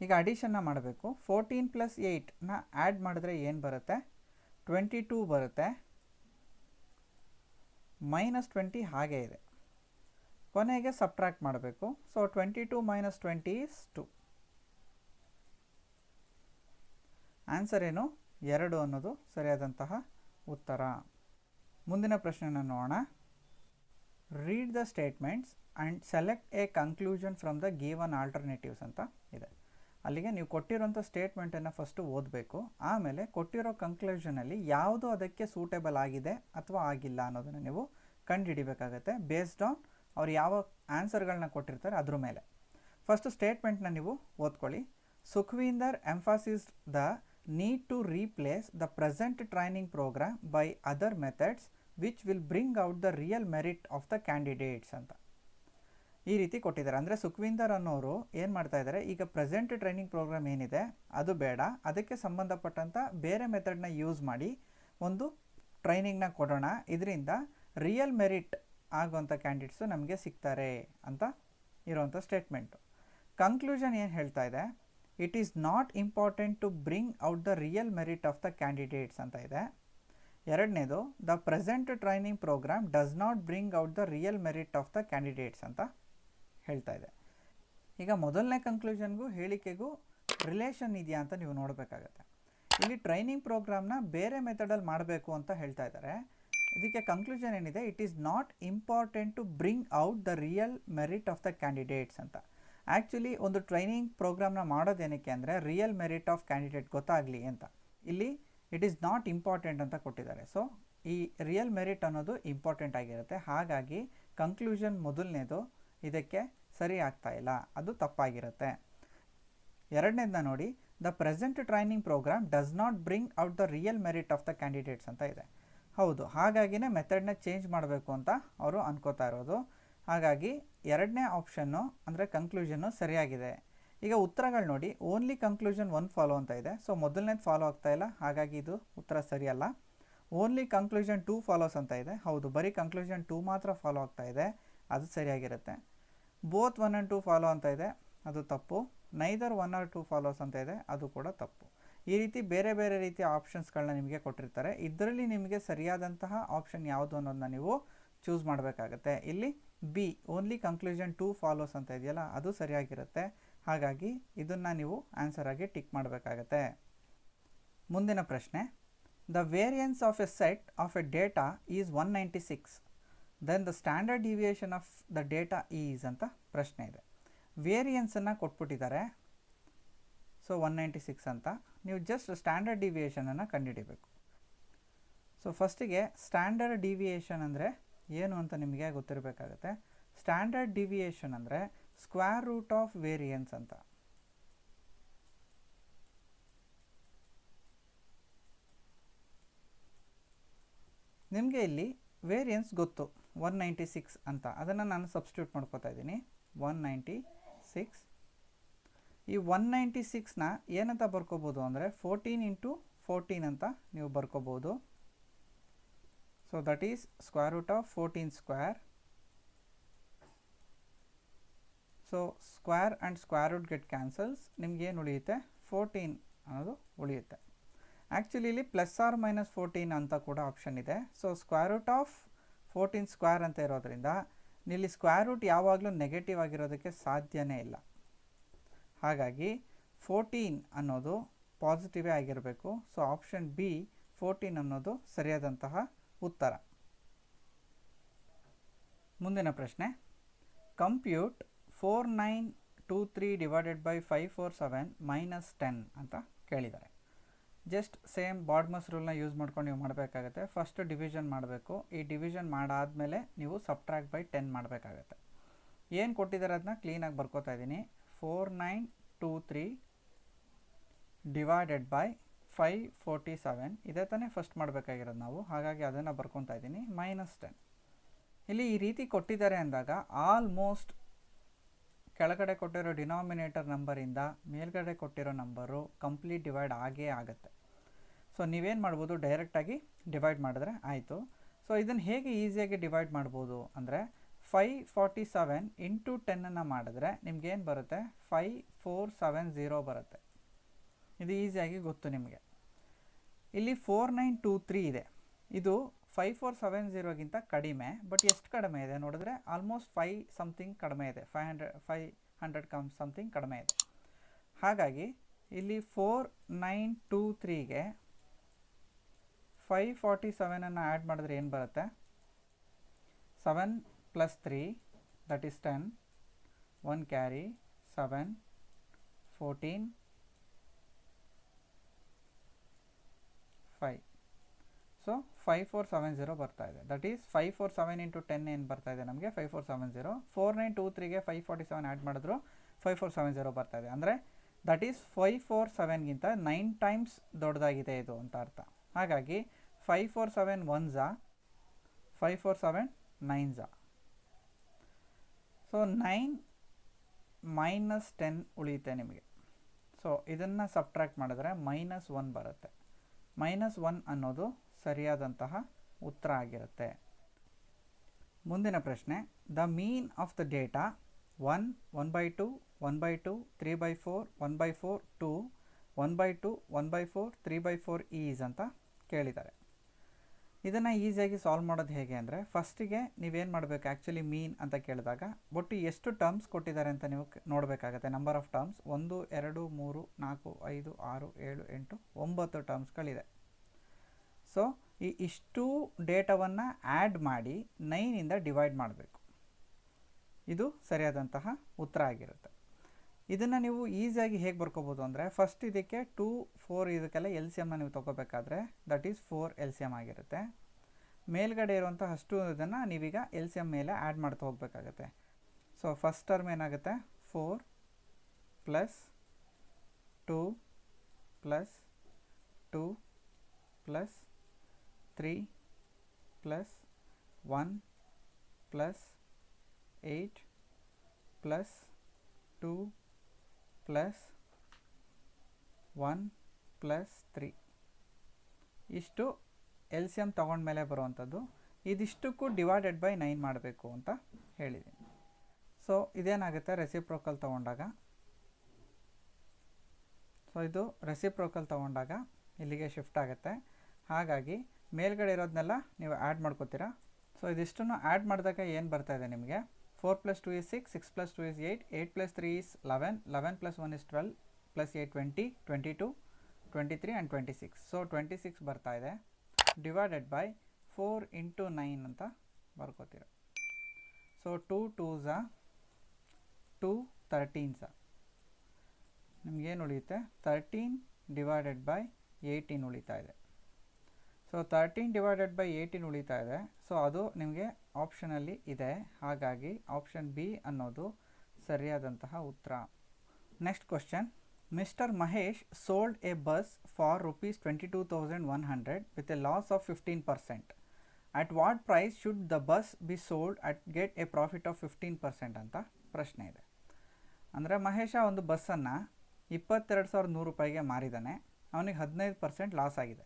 ಈಗ ಅಡಿಷನ್ನ ಮಾಡಬೇಕು. 14 + 8ನ ಆ್ಯಡ್ ಮಾಡಿದ್ರೆ ಏನು ಬರುತ್ತೆ, 22 ಬರುತ್ತೆ. -20 ಹಾಗೆ ಇದೆ. ಕೊನೆಗೆ ಸಬ್ಟ್ರಾಕ್ಟ್ ಮಾಡಬೇಕು. So 22 - 20 is 2. ಆನ್ಸರ್ ಏನು, 2 ಅನ್ನೋದು ಸರಿಯಾದಂತಹ ಉತ್ತರ. ಮುಂದಿನ ಪ್ರಶ್ನೆನ ನೋಡೋಣ. Read the statements and select A conclusion from the given alternatives ಅಂತ ಇದೆ. ಅಲ್ಲಿಗೆ ನೀವು ಕೊಟ್ಟಿರೋಂಥ ಸ್ಟೇಟ್ಮೆಂಟನ್ನು ಫಸ್ಟು ಓದಬೇಕು. ಆಮೇಲೆ ಕೊಟ್ಟಿರೋ ಕನ್ಕ್ಲೂಷನಲ್ಲಿ ಯಾವುದು ಅದಕ್ಕೆ ಸೂಟೇಬಲ್ ಆಗಿದೆ ಅಥವಾ ಆಗಿಲ್ಲ ಅನ್ನೋದನ್ನು ನೀವು ಕಂಡುಹಿಡಿಬೇಕಾಗತ್ತೆ, ಬೇಸ್ಡ್ ಆನ್ ಅವ್ರು ಯಾವ ಆನ್ಸರ್ಗಳನ್ನ ಕೊಟ್ಟಿರ್ತಾರೆ ಅದ್ರ ಮೇಲೆ. ಫಸ್ಟು ಸ್ಟೇಟ್ಮೆಂಟ್ನ ನೀವು ಓದ್ಕೊಳ್ಳಿ. ಸುಖ್ವೀಂದರ್ ಎಂಫಾಸಿಸ್ಡ್ the need to replace the present training program by other methods which will bring out the real merit of the candidates ಅಂತ ಈ ರೀತಿ ಕೊಟ್ಟಿದ್ದಾರೆ. ಅಂದರೆ ಸುಖ್ವೀಂದರ್ ಅನ್ನೋರು ಏನು ಮಾಡ್ತಾ ಇದ್ದಾರೆ, ಈಗ ಪ್ರೆಸೆಂಟ್ ಟ್ರೈನಿಂಗ್ ಪ್ರೋಗ್ರಾಮ್ ಏನಿದೆ ಅದು ಬೇಡ, ಅದಕ್ಕೆ ಸಂಬಂಧಪಟ್ಟಂಥ ಬೇರೆ ಮೆಥಡ್ನ ಯೂಸ್ ಮಾಡಿ ಒಂದು ಟ್ರೈನಿಂಗ್ನ ಕೊಡೋಣ, ಇದರಿಂದ ರಿಯಲ್ ಮೆರಿಟ್ ಆಗುವಂಥ ಕ್ಯಾಂಡಿಡೇಟ್ಸು ನಮಗೆ ಸಿಗ್ತಾರೆ ಅಂತ ಇರೋವಂಥ ಸ್ಟೇಟ್ಮೆಂಟು. ಕನ್ಕ್ಲೂಷನ್ ಏನು ಹೇಳ್ತಾ ಇದೆ, it is not important to bring out the real merit of the candidates ಅಂತ ಇದೆ. ಎರಡನೇದು, the present training programme does not bring out the real merit of the candidates ಅಂತ ಹೇಳ್ತಾ ಇದೆ. ಈಗ ಮೊದಲನೇ ಕನ್ಕ್ಲೂಷನ್ಗೂ ಹೇಳಿಕೆಗೂ ರಿಲೇಷನ್ ಇದೆಯಾ ಅಂತ ನೀವು ನೋಡಬೇಕಾಗತ್ತೆ. ಇಲ್ಲಿ ಟ್ರೈನಿಂಗ್ ಪ್ರೋಗ್ರಾಮ್ನ ಬೇರೆ ಮೆಥಡಲ್ಲಿ ಮಾಡಬೇಕು ಅಂತ ಹೇಳ್ತಾ ಇದ್ದಾರೆ. ಇದಕ್ಕೆ ಕನ್ಕ್ಲೂಷನ್ ಏನಿದೆ, it is not important to bring out the real merit of the candidates ಅಂತ. ಆ್ಯಕ್ಚುಲಿ ಒಂದು ಟ್ರೈನಿಂಗ್ ಪ್ರೋಗ್ರಾಮ್ನ ಮಾಡೋದೇನಕ್ಕೆ ಅಂದರೆ ರಿಯಲ್ ಮೆರಿಟ್ ಆಫ್ ಕ್ಯಾಂಡಿಡೇಟ್ ಗೊತ್ತಾಗಲಿ ಅಂತ. ಇಲ್ಲಿ ಇಟ್ ಈಸ್ ನಾಟ್ ಇಂಪಾರ್ಟೆಂಟ್ ಅಂತ ಕೊಟ್ಟಿದ್ದಾರೆ. ಸೊ ಈ ರಿಯಲ್ ಮೆರಿಟ್ ಅನ್ನೋದು ಇಂಪಾರ್ಟೆಂಟ್ ಆಗಿರುತ್ತೆ. ಹಾಗಾಗಿ ಕನ್ಕ್ಲೂಷನ್ ಮೊದಲನೇದು ಇದಕ್ಕೆ ಸರಿ ಆಗ್ತಾ ಇಲ್ಲ, ಅದು ತಪ್ಪಾಗಿರುತ್ತೆ. ಎರಡನೇದನ್ನ ನೋಡಿ, the present training programme does not bring out the real merit of the candidates ಅಂತ ಇದೆ. ಹೌದು, ಹಾಗಾಗಿನೇ ಮೆಥಡ್ನ ಚೇಂಜ್ ಮಾಡಬೇಕು ಅಂತ ಅವರು ಅನ್ಕೋತಾ ಇರೋದು. ಹಾಗಾಗಿ ಎರಡನೇ ಆಪ್ಷನ್ನು ಅಂದರೆ ಕನ್ಕ್ಲೂಷನ್ನು ಸರಿಯಾಗಿದೆ. ಈಗ ಉತ್ತರಗಳು ನೋಡಿ, ಓನ್ಲಿ ಕನ್ಕ್ಲೂಷನ್ 1 ಫಾಲೋ ಅಂತ ಇದೆ. ಸೊ ಮೊದಲನೇದು ಫಾಲೋ ಆಗ್ತಾ ಇಲ್ಲ, ಹಾಗಾಗಿ ಇದು ಉತ್ತರ ಸರಿಯಲ್ಲ. ಓನ್ಲಿ ಕನ್ಕ್ಲೂಷನ್ 2 ಫಾಲೋಸ್ ಅಂತ ಇದೆ. ಹೌದು, ಬರೀ ಕನ್ಕ್ಲೂಷನ್ 2 ಮಾತ್ರ ಫಾಲೋ ಆಗ್ತಾ ಇದೆ, ಅದು ಸರಿಯಾಗಿರುತ್ತೆ. ಬೋತ್ 1 and 2 ಫಾಲೋ ಅಂತ ಇದೆ, ಅದು ತಪ್ಪು. ನೈದರ್ 1 or 2 ಫಾಲೋಸ್ ಅಂತ ಇದೆ, ಅದು ಕೂಡ ತಪ್ಪು. ಈ ರೀತಿ ಬೇರೆ ಬೇರೆ ರೀತಿಯ ಆಪ್ಷನ್ಸ್ಗಳನ್ನ ನಿಮಗೆ ಕೊಟ್ಟಿರ್ತಾರೆ. ಇದರಲ್ಲಿ ನಿಮಗೆ ಸರಿಯಾದಂತಹ ಆಪ್ಷನ್ ಯಾವುದು ಅನ್ನೋದನ್ನ ನೀವು ಚೂಸ್ ಮಾಡಬೇಕಾಗತ್ತೆ. ಇಲ್ಲಿ ಬಿ, ಓನ್ಲಿ ಕನ್ಕ್ಲೂಷನ್ 2 ಫಾಲೋಸ್ ಅಂತ ಇದೆಯಲ್ಲ, ಅದು ಸರಿಯಾಗಿರುತ್ತೆ. ಹಾಗಾಗಿ ಇದನ್ನು ನೀವು ಆನ್ಸರ್ ಆಗಿ ಟಿಕ್ ಮಾಡಬೇಕಾಗತ್ತೆ. ಮುಂದಿನ ಪ್ರಶ್ನೆ, the variance of a set of a data is 196, then the standard deviation of the data is ಅಂತ ಪ್ರಶ್ನೆ ಇದೆ. ವೇರಿಯನ್ಸನ್ನು ಕೊಟ್ಬಿಟ್ಟಿದ್ದಾರೆ. ಸೊ 196 ಅಂತ, ನೀವು ಜಸ್ಟ್ ಸ್ಟ್ಯಾಂಡರ್ಡ್ ಡಿವಿಯೇಷನನ್ನು ಕಂಡುಹಿಡಿಬೇಕು. ಸೊ ಫಸ್ಟಿಗೆ ಸ್ಟ್ಯಾಂಡರ್ಡ್ ಡಿವಿಯೇಷನ್ ಅಂದರೆ ಏನು ಅಂತ ನಿಮಗೆ ಗೊತ್ತಿರಬೇಕಾಗತ್ತೆ. ಸ್ಟ್ಯಾಂಡರ್ಡ್ ಡಿವಿಯೇಷನ್ ಅಂದರೆ ಸ್ಕ್ವೇರ್ ರೂಟ್ ಆಫ್ ವೇರಿಯನ್ಸ್ ಅಂತ. ನಿಮಗೆ ಇಲ್ಲಿ ವೇರಿಯನ್ಸ್ ಗೊತ್ತು 196 ಅಂತ, ಅದನ್ನು ನಾನು ಸಬ್ಸ್ಟಿಟ್ಯೂಟ್ ಮಾಡ್ಕೋತಾ ಇದ್ದೀನಿ. 196, ಈ 196ನ ಏನಂತ ಬರ್ಕೋಬೋದು ಅಂದರೆ 14 × 14 ಅಂತ ನೀವು ಬರ್ಕೋಬೋದು. So that is square root of 14 square. So square and square root get cancels, ನಿಮ್ಗೇನು ಉಳಿಯುತ್ತೆ, 14 ಅನ್ನೋದು ಉಳಿಯುತ್ತೆ. ಆ್ಯಕ್ಚುಲಿ ಇಲ್ಲಿ +or-14 ಅಂತ ಕೂಡ ಆಪ್ಷನ್ ಇದೆ. So square root of 14 square ಅಂತ ಇರೋದ್ರಿಂದ ಇಲ್ಲಿ ಸ್ಕ್ವೇರ್ ರೂಟ್ ಯಾವಾಗಲೂ ನೆಗೆಟಿವ್ ಆಗಿರೋದಕ್ಕೆ ಸಾಧ್ಯನೇ ಇಲ್ಲ. ಹಾಗಾಗಿ 14 ಅನ್ನೋದು ಪಾಸಿಟಿವೇ ಆಗಿರಬೇಕು. ಸೊ ಆಪ್ಷನ್ ಬಿ 14 ಅನ್ನೋದು ಸರಿಯಾದಂತಹ ಉತ್ತರ. ಮುಂದಿನ ಪ್ರಶ್ನೆ, ಕಂಪ್ಯೂಟ್ 4923 ಡಿವೈಡೆಡ್ ಬೈ 547 - 10 ಅಂತ ಕೇಳಿದ್ದಾರೆ. ಜಸ್ಟ್ ಸೇಮ್ ಬಾಡ್ಮಸ್ ರೂಲ್ನ ಯೂಸ್ ಮಾಡ್ಕೊಂಡು ನೀವು ಮಾಡಬೇಕಾಗತ್ತೆ. ಫಸ್ಟ್ ಡಿವಿಷನ್ ಮಾಡಬೇಕು. ಈ ಡಿವಿಷನ್ ಮಾಡಾದಮೇಲೆ ನೀವು ಸಬ್ಟ್ರಾಕ್ಟ್ ಬೈ 10 ಮಾಡಬೇಕಾಗತ್ತೆ. ಏನು ಕೊಟ್ಟಿದ್ದಾರೆ ಅದನ್ನ ಕ್ಲೀನಾಗಿ ಬರ್ಕೋತಾ ಇದ್ದೀನಿ. 4923 ಡಿವೈಡೆಡ್ ಬೈ 547 ಇದೇ ತಾನೇ ಫಸ್ಟ್ ಮಾಡಬೇಕಾಗಿರೋದು ನಾವು. ಹಾಗಾಗಿ ಅದನ್ನು ಬರ್ಕೊತಾ ಇದ್ದೀನಿ. -10. ಇಲ್ಲಿ ಈ ರೀತಿ ಕೊಟ್ಟಿದ್ದಾರೆ ಅಂದಾಗ ಆಲ್ಮೋಸ್ಟ್ ಕೆಳಗಡೆ ಕೊಟ್ಟಿರೋ ಡಿನಾಮಿನೇಟರ್ ನಂಬರಿಂದ ಮೇಲ್ಗಡೆ ಕೊಟ್ಟಿರೋ ನಂಬರು ಕಂಪ್ಲೀಟ್ ಡಿವೈಡ್ ಆಗೇ ಆಗುತ್ತೆ. ಸೊ ನೀವೇನು ಮಾಡ್ಬೋದು, ಡೈರೆಕ್ಟಾಗಿ ಡಿವೈಡ್ ಮಾಡಿದ್ರೆ ಆಯಿತು. ಸೊ ಇದನ್ನು ಹೇಗೆ ಈಸಿಯಾಗಿ ಡಿವೈಡ್ ಮಾಡ್ಬೋದು ಅಂದರೆ 547 ಇಂಟು 10 ಮಾಡಿದ್ರೆ ನಿಮ್ಗೇನು ಬರುತ್ತೆ, 5470 ಬರುತ್ತೆ. ಇದು ಈಸಿಯಾಗಿ ಗೊತ್ತು ನಿಮಗೆ. ಇಲ್ಲಿ 4923 ಇದೆ, ಇದು 5470ಗಿಂತ ಕಡಿಮೆ. ಬಟ್ ಎಷ್ಟು ಕಡಿಮೆ ಇದೆ ನೋಡಿದ್ರೆ ಆಲ್ಮೋಸ್ಟ್ 5 ಸಮಥಿಂಗ್ ಕಡಿಮೆ ಇದೆ, 500 ಸಮಥಿಂಗ್ ಕಡಿಮೆ ಇದೆ. ಹಾಗಾಗಿ ಇಲ್ಲಿ 4923ಗೆ 547 ಆ್ಯಡ್ ಮಾಡಿದ್ರೆ ಏನು ಬರುತ್ತೆ, 7 + 3 ದಟ್ ಈಸ್ 10, 1 ಕ್ಯಾರಿ 7, 14, 5. ಸೊ 5470 ಬರ್ತಾ ಇದೆ. ದಟ್ ಈಸ್ 547 ಇಂಟು 10 ಏನು ಬರ್ತಾ ಇದೆ ನಮಗೆ, 5470. 4923ಗೆ 547 ಆ್ಯಡ್ ಮಾಡಿದ್ರು 5470 ಬರ್ತಾ ಇದೆ. ಅಂದರೆ ದಟ್ ಈಸ್ 547ಗಿಂತ 9 ಟೈಮ್ಸ್ ದೊಡ್ಡದಾಗಿದೆ ಇದು ಅಂತ ಅರ್ಥ. ಹಾಗಾಗಿ 547 1s, 547 9s. ಸೊ 9 ಮೈನಸ್ 10 ಉಳಿಯುತ್ತೆ ನಿಮಗೆ. ಸೊ ಇದನ್ನು ಸಬ್ಟ್ರ್ಯಾಕ್ಟ್ ಮಾಡಿದ್ರೆ -1 ಬರುತ್ತೆ. -1 ಅನ್ನೋದು ಸರಿಯಾದಂತಹ ಉತ್ತರ ಆಗಿರುತ್ತೆ. ಮುಂದಿನ ಪ್ರಶ್ನೆ, the mean of the data 1, 1/2, 1/2, 3/4, 1/4, 2, 1/2, 1/4, 3/4 is ಅಂತ ಕೇಳಿದ್ದಾರೆ. ಇದನ್ನು ಈಸಿಯಾಗಿ ಸಾಲ್ವ್ ಮಾಡೋದು ಹೇಗೆ ಅಂದರೆ, ಫಸ್ಟಿಗೆ ನೀವೇನು ಮಾಡಬೇಕು, ಆ್ಯಕ್ಚುಲಿ ಮೀನ್ ಅಂತ ಕೇಳಿದಾಗ ಒಟ್ಟು ಎಷ್ಟು ಟರ್ಮ್ಸ್ ಕೊಟ್ಟಿದ್ದಾರೆ ಅಂತ ನೀವು ನೋಡಬೇಕಾಗತ್ತೆ. ನಂಬರ್ ಆಫ್ ಟರ್ಮ್ಸ್ 1, 2, 3, 4, 5, 6, 7, 8, 9 ಟರ್ಮ್ಸ್ಗಳಿದೆ. ಸೊ ಇಷ್ಟು ಡೇಟಾವನ್ನು ಆ್ಯಡ್ ಮಾಡಿ 9ಇಂದ ಡಿವೈಡ್ ಮಾಡಬೇಕು. ಇದು ಸರಿಯಾದಂತಹ ಉತ್ತರ ಆಗಿರುತ್ತೆ. ಇದನ್ನು ನೀವು ಈಸಿಯಾಗಿ ಹೇಗೆ ಬರ್ಕೋಬೋದು ಅಂದರೆ, ಫಸ್ಟ್ ಇದಕ್ಕೆ 2, 4 ಇದಕ್ಕೆಲ್ಲ LCMನ ನೀವು ತೊಗೋಬೇಕಾದ್ರೆ ದಟ್ ಈಸ್ 4 LCM ಆಗಿರುತ್ತೆ. ಮೇಲ್ಗಡೆ ಇರುವಂಥ ಅಷ್ಟು ಇದನ್ನು ನೀವೀಗ LCM ಮೇಲೆ ಆ್ಯಡ್ ಮಾಡ್ತಾ ಹೋಗಬೇಕಾಗತ್ತೆ. ಸೊ ಫಸ್ಟ್ ಟರ್ಮ್ ಏನಾಗುತ್ತೆ, 4 + 2 + 2 + 3 + 1 + 8 + 2 + 1 + 3 ಇಷ್ಟು LCM ತೊಗೊಂಡ್ಮೇಲೆ ಬರುವಂಥದ್ದು. ಇದಿಷ್ಟಕ್ಕೂ ಡಿವೈಡೆಡ್ ಬೈ 9 ಮಾಡಬೇಕು ಅಂತ ಹೇಳಿದ್ದೀನಿ. ಸೊ ಇದೇನಾಗುತ್ತೆ, ರೆಸಿಪ್ರೋಕಲ್ ತೊಗೊಂಡಾಗ, ಸೊ ಇದು ರೆಸಿಪ್ರೋಕಲ್ ತೊಗೊಂಡಾಗ ಇಲ್ಲಿಗೆ ಶಿಫ್ಟ್ ಆಗುತ್ತೆ. ಹಾಗಾಗಿ ಮೇಲ್ಗಡೆ ಇರೋದನ್ನೆಲ್ಲ ನೀವು ಆ್ಯಡ್ ಮಾಡ್ಕೋತೀರಾ. ಸೊ ಇದಿಷ್ಟನ್ನು ಆ್ಯಡ್ ಮಾಡಿದಾಗ ಏನು ಬರ್ತಾ ಇದೆ ನಿಮಗೆ, 4 + 2 is 6, 6 + 2 is 8, 8 + 3 is 11, 11 + 1 is 12, + 8 20, 22, 23 and 26. So 26 ಬರ್ತಾ ಇದೆ. ಡಿವೈಡೆಡ್ ಬೈ 4 × 9 ಅಂತ ಬರ್ಕೋತೀರ. ಸೊ 2 2s 2 13s ನಿಮಗೇನು ಉಳಿಯುತ್ತೆ, 13 ಡಿವೈಡೆಡ್ ಬೈ 18 ಉಳಿತಾ ಇದೆ. ಸೊ 13 ಡಿವೈಡೆಡ್ ಬೈ 18 ಉಳಿತಾ ಇದೆ. ಸೊ ಅದು ನಿಮಗೆ ಆಪ್ಷನಲ್ಲಿ ಇದೆ. ಹಾಗಾಗಿ ಆಪ್ಷನ್ ಬಿ ಅನ್ನೋದು ಸರಿಯಾದಂತಹ ಉತ್ತರ. Next question, mister Mahesh sold a bus for ₹22,100 with a loss of 15%. At what price should the bus be sold at get a profit of 15% ಅಂತ ಪ್ರಶ್ನೆ ಇದೆ. ಅಂದರೆ ಮಹೇಶ ಒಂದು ಬಸ್ಸನ್ನು 22,100 ರೂಪಾಯಿಗೆ ಮಾರಿದ್ದಾನೆ, ಅವನಿಗೆ 15% ಲಾಸ್ ಆಗಿದೆ.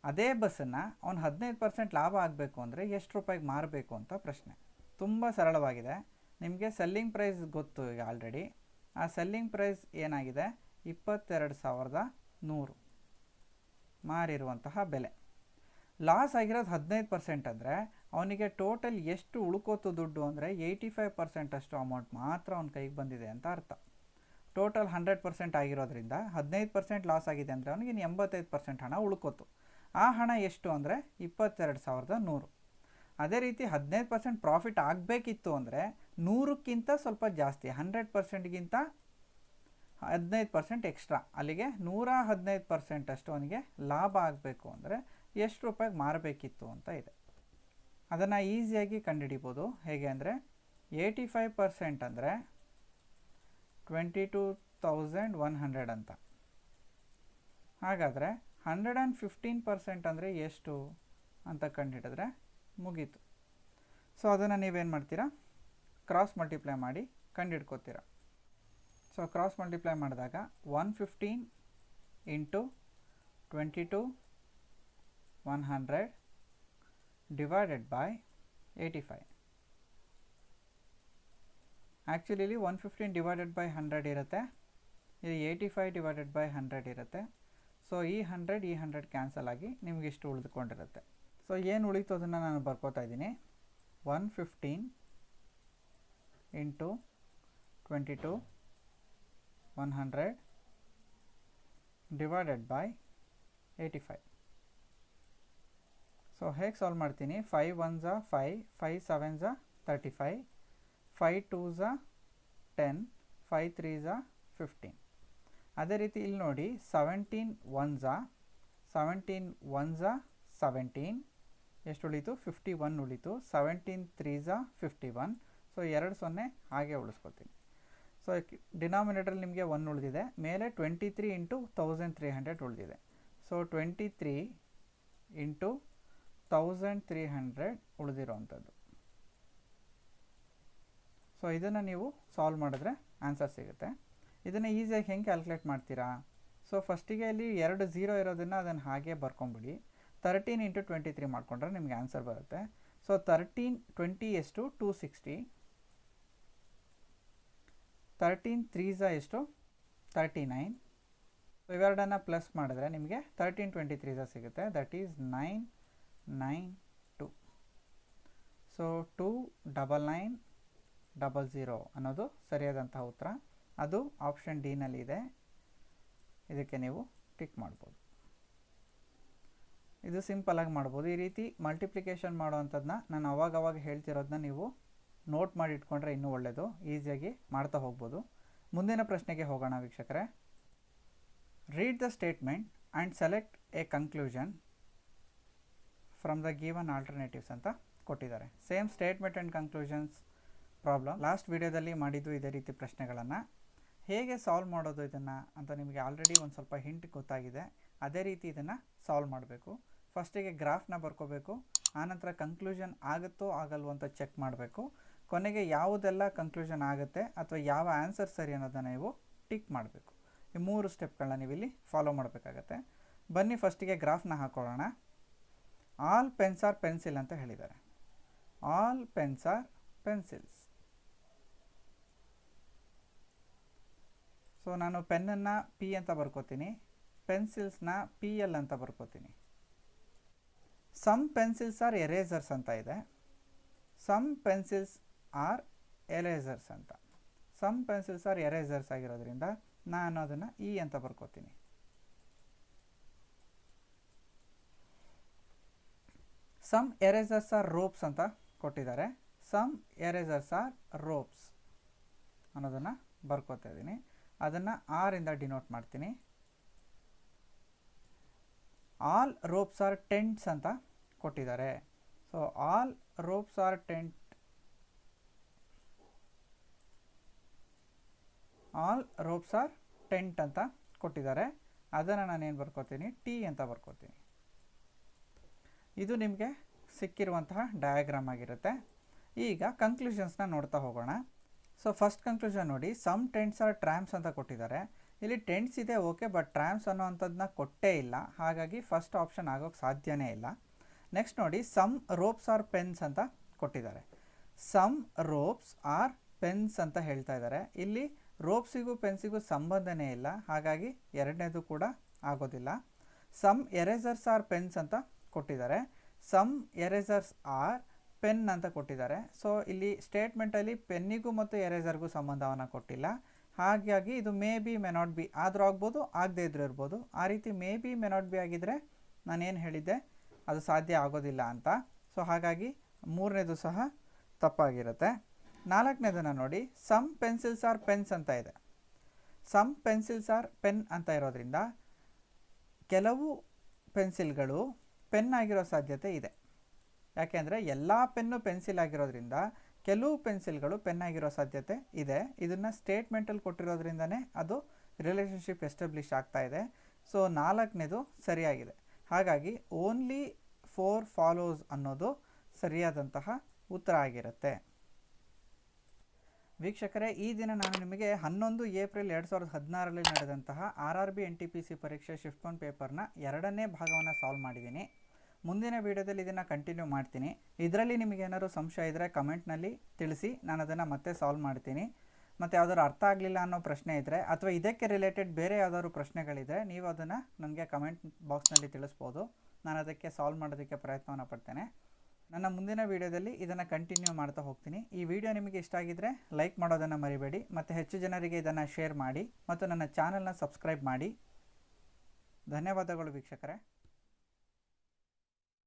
ಅದೇ ಬಸ್ಸನ್ನು ಅವನು 15% ಲಾಭ ಆಗಬೇಕು ಅಂದರೆ ಎಷ್ಟು ರೂಪಾಯಿಗೆ ಮಾರಬೇಕು ಅಂತ ಪ್ರಶ್ನೆ. ತುಂಬ ಸರಳವಾಗಿದೆ. ನಿಮಗೆ ಸೆಲ್ಲಿಂಗ್ ಪ್ರೈಸ್ ಗೊತ್ತು ಈಗ ಆಲ್ರೆಡಿ. ಆ ಸೆಲ್ಲಿಂಗ್ ಪ್ರೈಸ್ ಏನಾಗಿದೆ, 22,100 ಮಾರಿರುವಂತಹ ಬೆಲೆ. ಲಾಸ್ ಆಗಿರೋದು 15% ಅಂದರೆ ಅವನಿಗೆ ಟೋಟಲ್ ಎಷ್ಟು ಉಳ್ಕೋತು ದುಡ್ಡು ಅಂದರೆ 85% ಅಷ್ಟು ಅಮೌಂಟ್ ಮಾತ್ರ ಅವನ ಕೈಗೆ ಬಂದಿದೆ ಅಂತ ಅರ್ಥ. ಟೋಟಲ್ 100% ಆಗಿರೋದ್ರಿಂದ 15% ಲಾಸ್ ಆಗಿದೆ ಅಂದರೆ ಅವನಿಗೆ 85% ಹಣ ಉಳ್ಕೋತು. ಆ ಹಣ ಎಷ್ಟು ಅಂದರೆ 22,100. ಅದೇ ರೀತಿ 15% ಪ್ರಾಫಿಟ್ ಆಗಬೇಕಿತ್ತು ಅಂದರೆ 100ಕ್ಕಿಂತ ಸ್ವಲ್ಪ ಜಾಸ್ತಿ, 100%ಗಿಂತ 15% ಎಕ್ಸ್ಟ್ರಾ, ಅಲ್ಲಿಗೆ 115% ಅಷ್ಟು ಅವನಿಗೆ ಲಾಭ ಆಗಬೇಕು ಅಂದರೆ ಎಷ್ಟು ರೂಪಾಯಿಗೆ ಮಾರಬೇಕಿತ್ತು ಅಂತ ಇದೆ. ಅದನ್ನು ಈಸಿಯಾಗಿ ಕಂಡುಹಿಡಿಬೋದು. ಹೇಗೆ ಅಂದರೆ 85% ಅಂದರೆ 22,100 ಅಂತ. ಹಾಗಾದರೆ 115% ಅಂದರೆ ಎಷ್ಟು ಅಂತ ಕಂಡುಹಿಡಿದ್ರೆ ಮುಗೀತು. ಸೊ ಅದನ್ನು ನೀವೇನು ಮಾಡ್ತೀರಾ, ಕ್ರಾಸ್ ಮಲ್ಟಿಪ್ಲೈ ಮಾಡಿ ಕಂಡುಹಿಡ್ಕೋತೀರ. ಸೊ ಕ್ರಾಸ್ ಮಲ್ಟಿಪ್ಲೈ ಮಾಡಿದಾಗ 115 ಇಂಟು 22 100 ಡಿವೈಡೆಡ್ ಬೈ 85. ಆ್ಯಕ್ಚುಲಿ ಇಲ್ಲಿ 115 ಡಿವೈಡೆಡ್ ಬೈ 100 ಇರುತ್ತೆ, ಇದು 85 ಡಿವೈಡೆಡ್ ಬೈ 100 ಇರುತ್ತೆ. ಸೊ ಈ 100 ಕ್ಯಾನ್ಸಲ್ ಆಗಿ ನಿಮಗೆ ಇಷ್ಟು ಉಳಿದುಕೊಂಡಿರುತ್ತೆ. ಸೊ ಏನು ಉಳಿತು ಅದನ್ನು ನಾನು ಬರ್ಕೋತಾ ಇದ್ದೀನಿ. 115 ಇಂಟು 22 100 ಡಿವೈಡೆಡ್ ಬೈ 85. ಸೊ ಹೇಗೆ ಸಾಲ್ವ್ ಮಾಡ್ತೀನಿ? 5 1s 5, 5 7s 35, 5 2s 10, 5 3s 15. ಅದೇ ರೀತಿ ಇಲ್ಲಿ ನೋಡಿ 17 1s 17 ಎಷ್ಟು ಉಳಿತು? 51 ಉಳಿತು. 17 3s 51. ಸೊ 2 0 ಹಾಗೆ ಉಳಿಸ್ಕೊತೀನಿ. ಸೊ ಡಿನಾಮಿನೇಟರಲ್ಲಿ ನಿಮಗೆ 1 ಉಳಿದಿದೆ, ಮೇಲೆ 23 ಇಂಟು 1300 ಉಳಿದಿದೆ. So 23 into 1300 ಉಳಿದಿರೋವಂಥದ್ದು. ಸೊ ಇದನ್ನು ನೀವು ಸಾಲ್ವ್ ಮಾಡಿದ್ರೆ ಆನ್ಸರ್ ಸಿಗುತ್ತೆ. ಇದನ್ನು ಈಸಿಯಾಗಿ ಹೆಂಗೆ ಕ್ಯಾಲ್ಕುಲೇಟ್ ಮಾಡ್ತೀರಾ? ಸೊ ಫಸ್ಟಿಗೆ ಇಲ್ಲಿ 2 0 ಇರೋದನ್ನು ಅದನ್ನು ಹಾಗೆ ಬರ್ಕೊಂಬಿಡಿ. 13 ಇಂಟು 23 ಮಾಡಿಕೊಂಡ್ರೆ ನಿಮಗೆ ಆನ್ಸರ್ ಬರುತ್ತೆ. ಸೊ 13 20 ಎಷ್ಟು? 260. 13 3s ಎಷ್ಟು? 39. ಸೊ ಇವೆರಡನ್ನು ಪ್ಲಸ್ ಮಾಡಿದ್ರೆ ನಿಮಗೆ 13 23s ಸಿಗುತ್ತೆ. That is 992. ಸೊ 29900 ಅನ್ನೋದು ಸರಿಯಾದಂತಹ ಉತ್ತರ. ಅದು ಆಪ್ಷನ್ ಡಿ ನಲ್ಲಿದೆ. ಇದಕ್ಕೆ ನೀವು ಟಿಕ್ ಮಾಡ್ಬೋದು. ಇದು ಸಿಂಪಲಾಗಿ ಮಾಡ್ಬೋದು. ಈ ರೀತಿ ಮಲ್ಟಿಪ್ಲಿಕೇಶನ್ ಮಾಡೋವಂಥದ್ದನ್ನ ನಾನು ಅವಾಗವಾಗ ಹೇಳ್ತಿರೋದನ್ನ ನೀವು ನೋಟ್ ಮಾಡಿ ಇಟ್ಕೊಂಡ್ರೆ ಇನ್ನೂ ಒಳ್ಳೆಯದು. ಈಸಿಯಾಗಿ ಮಾಡ್ತಾ ಹೋಗ್ಬೋದು. ಮುಂದಿನ ಪ್ರಶ್ನೆಗೆ ಹೋಗೋಣ ವೀಕ್ಷಕರೇ. Read the statement and select A conclusion from the given alternatives ಅಂತ ಕೊಟ್ಟಿದ್ದಾರೆ. Same statement and conclusions problem last ವಿಡಿಯೋದಲ್ಲಿ ಮಾಡಿದ್ದು ಇದೇ ರೀತಿ ಪ್ರಶ್ನೆಗಳನ್ನು ಹೇಗೆ ಸಾಲ್ವ್ ಮಾಡೋದು ಇದನ್ನು ಅಂತ ನಿಮಗೆ ಆಲ್ರೆಡಿ ಒಂದು ಸ್ವಲ್ಪ ಹಿಂಟ್ ಗೊತ್ತಾಗಿದೆ. ಅದೇ ರೀತಿ ಇದನ್ನು ಸಾಲ್ವ್ ಮಾಡಬೇಕು. ಫಸ್ಟಿಗೆ ಗ್ರಾಫ್ನ ಬರ್ಕೋಬೇಕು, ಆನಂತರ ಕನ್ಕ್ಲೂಷನ್ ಆಗುತ್ತೋ ಆಗಲ್ವೋ ಅಂತ ಚೆಕ್ ಮಾಡಬೇಕು. ಕೊನೆಗೆ ಯಾವುದೆಲ್ಲ ಕನ್ಕ್ಲೂಷನ್ ಆಗುತ್ತೆ ಅಥವಾ ಯಾವ ಆನ್ಸರ್ ಸರಿ ಅನ್ನೋದನ್ನು ನೀವು ಟಿಕ್ ಮಾಡಬೇಕು. ಈ 3 ಸ್ಟೆಪ್ಗಳನ್ನ ನೀವು ಇಲ್ಲಿ ಫಾಲೋ ಮಾಡಬೇಕಾಗತ್ತೆ. ಬನ್ನಿ ಫಸ್ಟಿಗೆ ಗ್ರಾಫ್ನ ಹಾಕೊಳ್ಳೋಣ. ಆಲ್ ಪೆನ್ಸ್ ಆರ್ ಪೆನ್ಸಿಲ್ ಅಂತ ಹೇಳಿದ್ದಾರೆ. All pens are pencils. So ನಾನು ಪೆನ್ನನ್ನು ಪಿ ಅಂತ ಬರ್ಕೋತೀನಿ, ಪೆನ್ಸಿಲ್ಸ್ನ ಪಿ ಎಲ್ ಅಂತ ಬರ್ಕೋತೀನಿ. ಸಮ್ ಪೆನ್ಸಿಲ್ಸ್ ಆರ್ ಎರೇಸರ್ಸ್ ಅಂತ ಇದೆ. ಸಮ್ ಪೆನ್ಸಿಲ್ಸ್ ಆರ್ ಎರೇಸರ್ಸ್ ಅಂತ. ಸಮ್ ಪೆನ್ಸಿಲ್ಸ್ ಆರ್ ಎರೇಸರ್ಸ್ ಆಗಿರೋದ್ರಿಂದ ನಾನು ಅದನ್ನು ಇ ಅಂತ ಬರ್ಕೋತೀನಿ. ಸಮ್ ಎರೇಸರ್ಸ್ ಆರ್ ರೋಪ್ಸ್ ಅಂತ ಕೊಟ್ಟಿದ್ದಾರೆ. ಸಮ್ ಎರೇಸರ್ಸ್ ಆರ್ ರೋಪ್ಸ್ ಅನ್ನೋದನ್ನು ಬರ್ಕೋತಾ ಇದ್ದೀನಿ. ಅದನ್ನು ಆರ್ ಇಂದ ಡಿನೋಟ್ ಮಾಡ್ತೀನಿ. ಆಲ್ ರೋಪ್ಸ್ ಆರ್ ಟೆಂಟ್ಸ್ ಅಂತ ಕೊಟ್ಟಿದ್ದಾರೆ. So all ropes are tent, all ropes are tent ಅಂತ ಕೊಟ್ಟಿದ್ದಾರೆ. ಅದನ್ನು ನಾನೇನು ಬರ್ಕೋತೀನಿ? ಟಿ ಅಂತ ಬರ್ಕೋತೀನಿ. ಇದು ನಿಮಗೆ ಸಿಕ್ಕಿರುವಂತಹ ಡಯಾಗ್ರಾಮ್ ಆಗಿರುತ್ತೆ. ಈಗ ಕನ್ಕ್ಲೂಷನ್ಸ್ನ ನೋಡ್ತಾ ಹೋಗೋಣ. ಸೊ ಫಸ್ಟ್ ಕನ್ಕ್ಲೂಷನ್ ನೋಡಿ, ಸಮ್ ಟೆಂಟ್ಸ್ ಆರ್ ಟ್ರ್ಯಾಮ್ಸ್ ಅಂತ ಕೊಟ್ಟಿದ್ದಾರೆ. ಇಲ್ಲಿ ಟೆಂಟ್ಸ್ ಇದೆ ಓಕೆ, ಬಟ್ ಟ್ರ್ಯಾಮ್ಸ್ ಅನ್ನೋವಂಥದ್ದನ್ನ ಕೊಟ್ಟೇ ಇಲ್ಲ, ಹಾಗಾಗಿ ಫಸ್ಟ್ ಆಪ್ಷನ್ ಆಗೋಕ್ಕೆ ಸಾಧ್ಯನೇ ಇಲ್ಲ. ನೆಕ್ಸ್ಟ್ ನೋಡಿ, ಸಮ್ ರೋಪ್ಸ್ ಆರ್ ಪೆನ್ಸ್ ಅಂತ ಕೊಟ್ಟಿದ್ದಾರೆ. ಸಮ್ ರೋಪ್ಸ್ ಆರ್ ಪೆನ್ಸ್ ಅಂತ ಹೇಳ್ತಾ ಇದ್ದಾರೆ. ಇಲ್ಲಿ ರೋಪ್ಸಿಗೂ ಪೆನ್ಸಿಗೂ ಸಂಬಂಧನೇ ಇಲ್ಲ, ಹಾಗಾಗಿ ಎರಡನೇದು ಕೂಡ ಆಗೋದಿಲ್ಲ. ಸಮ್ ಎರೇಸರ್ಸ್ ಆರ್ ಪೆನ್ಸ್ ಅಂತ ಕೊಟ್ಟಿದ್ದಾರೆ. ಸಮ್ ಎರೇಸರ್ಸ್ ಆರ್ ಪೆನ್ ಅಂತ ಕೊಟ್ಟಿದ್ದಾರೆ. ಸೊ ಇಲ್ಲಿ ಸ್ಟೇಟ್ಮೆಂಟಲ್ಲಿ ಪೆನ್ನಿಗೂ ಮತ್ತು ಎರೇಸರ್ಗೂ ಸಂಬಂಧವನ್ನು ಕೊಟ್ಟಿಲ್ಲ, ಹಾಗಾಗಿ ಇದು may be may not be ಆದರೂ ಆಗ್ಬೋದು, ಆಗದೇ ಇದ್ರೂ ಇರ್ಬೋದು. ಆ ರೀತಿ may be may not be ಆಗಿದ್ದರೆ ನಾನೇನು ಹೇಳಿದ್ದೆ ಅದು ಸಾಧ್ಯ ಆಗೋದಿಲ್ಲ ಅಂತ. ಸೊ ಹಾಗಾಗಿ ಮೂರನೇದು ಸಹ ತಪ್ಪಾಗಿರುತ್ತೆ. ನಾಲ್ಕನೇದನ್ನು ನೋಡಿ, ಸಮ್ ಪೆನ್ಸಿಲ್ಸ್ ಆರ್ ಪೆನ್ಸ್ ಅಂತ ಇದೆ. ಸಮ್ ಪೆನ್ಸಿಲ್ಸ್ ಆರ್ ಪೆನ್ ಅಂತ ಇರೋದ್ರಿಂದ ಕೆಲವು ಪೆನ್ಸಿಲ್ಗಳು ಪೆನ್ ಆಗಿರೋ ಸಾಧ್ಯತೆ ಇದೆ. ಯಾಕೆಂದರೆ ಎಲ್ಲ ಪೆನ್ನು ಪೆನ್ಸಿಲ್ ಆಗಿರೋದ್ರಿಂದ ಕೆಲವು ಪೆನ್ಸಿಲ್ಗಳು ಪೆನ್ ಆಗಿರೋ ಸಾಧ್ಯತೆ ಇದೆ. ಇದನ್ನು ಸ್ಟೇಟ್ಮೆಂಟಲ್ಲಿ ಕೊಟ್ಟಿರೋದ್ರಿಂದನೇ ಅದು ರಿಲೇಷನ್ಶಿಪ್ ಎಸ್ಟಾಬ್ಲಿಷ್ ಆಗ್ತಾ ಇದೆ. ಸೊ ನಾಲ್ಕನೇದು ಸರಿಯಾಗಿದೆ. ಹಾಗಾಗಿ ಓನ್ಲಿ 4 ಫಾಲೋಸ್ ಅನ್ನೋದು ಸರಿಯಾದಂತಹ ಉತ್ತರ ಆಗಿರುತ್ತೆ. ವೀಕ್ಷಕರೇ, ಈ ದಿನ ನಾನು ನಿಮಗೆ 11 ಏಪ್ರಿಲ್ 2016ರಲ್ಲಿ ನಡೆದಂತಹ RRB NTPC ಪರೀಕ್ಷೆ ಶಿಫ್ಟ್ 1 ಪೇಪರ್ನ 2ನೇ ಭಾಗವನ್ನು ಸಾಲ್ವ್ ಮಾಡಿದ್ದೀನಿ. ಮುಂದಿನ ವೀಡಿಯೋದಲ್ಲಿ ಇದನ್ನು ಕಂಟಿನ್ಯೂ ಮಾಡ್ತೀನಿ. ಇದರಲ್ಲಿ ನಿಮಗೆ ಏನಾದರೂ ಸಂಶಯ ಇದ್ದರೆ ಕಮೆಂಟ್ನಲ್ಲಿ ತಿಳಿಸಿ, ನಾನು ಅದನ್ನು ಮತ್ತೆ ಸಾಲ್ವ್ ಮಾಡ್ತೀನಿ. ಮತ್ತು ಯಾವುದಾದ್ರು ಅರ್ಥ ಆಗಲಿಲ್ಲ ಅನ್ನೋ ಪ್ರಶ್ನೆ ಇದ್ದರೆ ಅಥವಾ ಇದಕ್ಕೆ ರಿಲೇಟೆಡ್ ಬೇರೆ ಯಾವುದಾದ್ರು ಪ್ರಶ್ನೆಗಳಿದ್ದರೆ ನೀವು ಅದನ್ನು ನನಗೆ ಕಮೆಂಟ್ ಬಾಕ್ಸ್ನಲ್ಲಿ ತಿಳಿಸ್ಬೋದು. ನಾನು ಅದಕ್ಕೆ ಸಾಲ್ವ್ ಮಾಡೋದಕ್ಕೆ ಪ್ರಯತ್ನವನ್ನು ಪಡ್ತೇನೆ. ನನ್ನ ಮುಂದಿನ ವೀಡಿಯೋದಲ್ಲಿ ಇದನ್ನು ಕಂಟಿನ್ಯೂ ಮಾಡ್ತಾ ಹೋಗ್ತೀನಿ. ಈ ವಿಡಿಯೋ ನಿಮಗೆ ಇಷ್ಟ ಆಗಿದ್ದರೆ ಲೈಕ್ ಮಾಡೋದನ್ನು ಮರಿಬೇಡಿ ಮತ್ತು ಹೆಚ್ಚು ಜನರಿಗೆ ಇದನ್ನು ಶೇರ್ ಮಾಡಿ ಮತ್ತು ನನ್ನ ಚಾನಲ್ನ ಸಬ್ಸ್ಕ್ರೈಬ್ ಮಾಡಿ. ಧನ್ಯವಾದಗಳು ವೀಕ್ಷಕರೇ.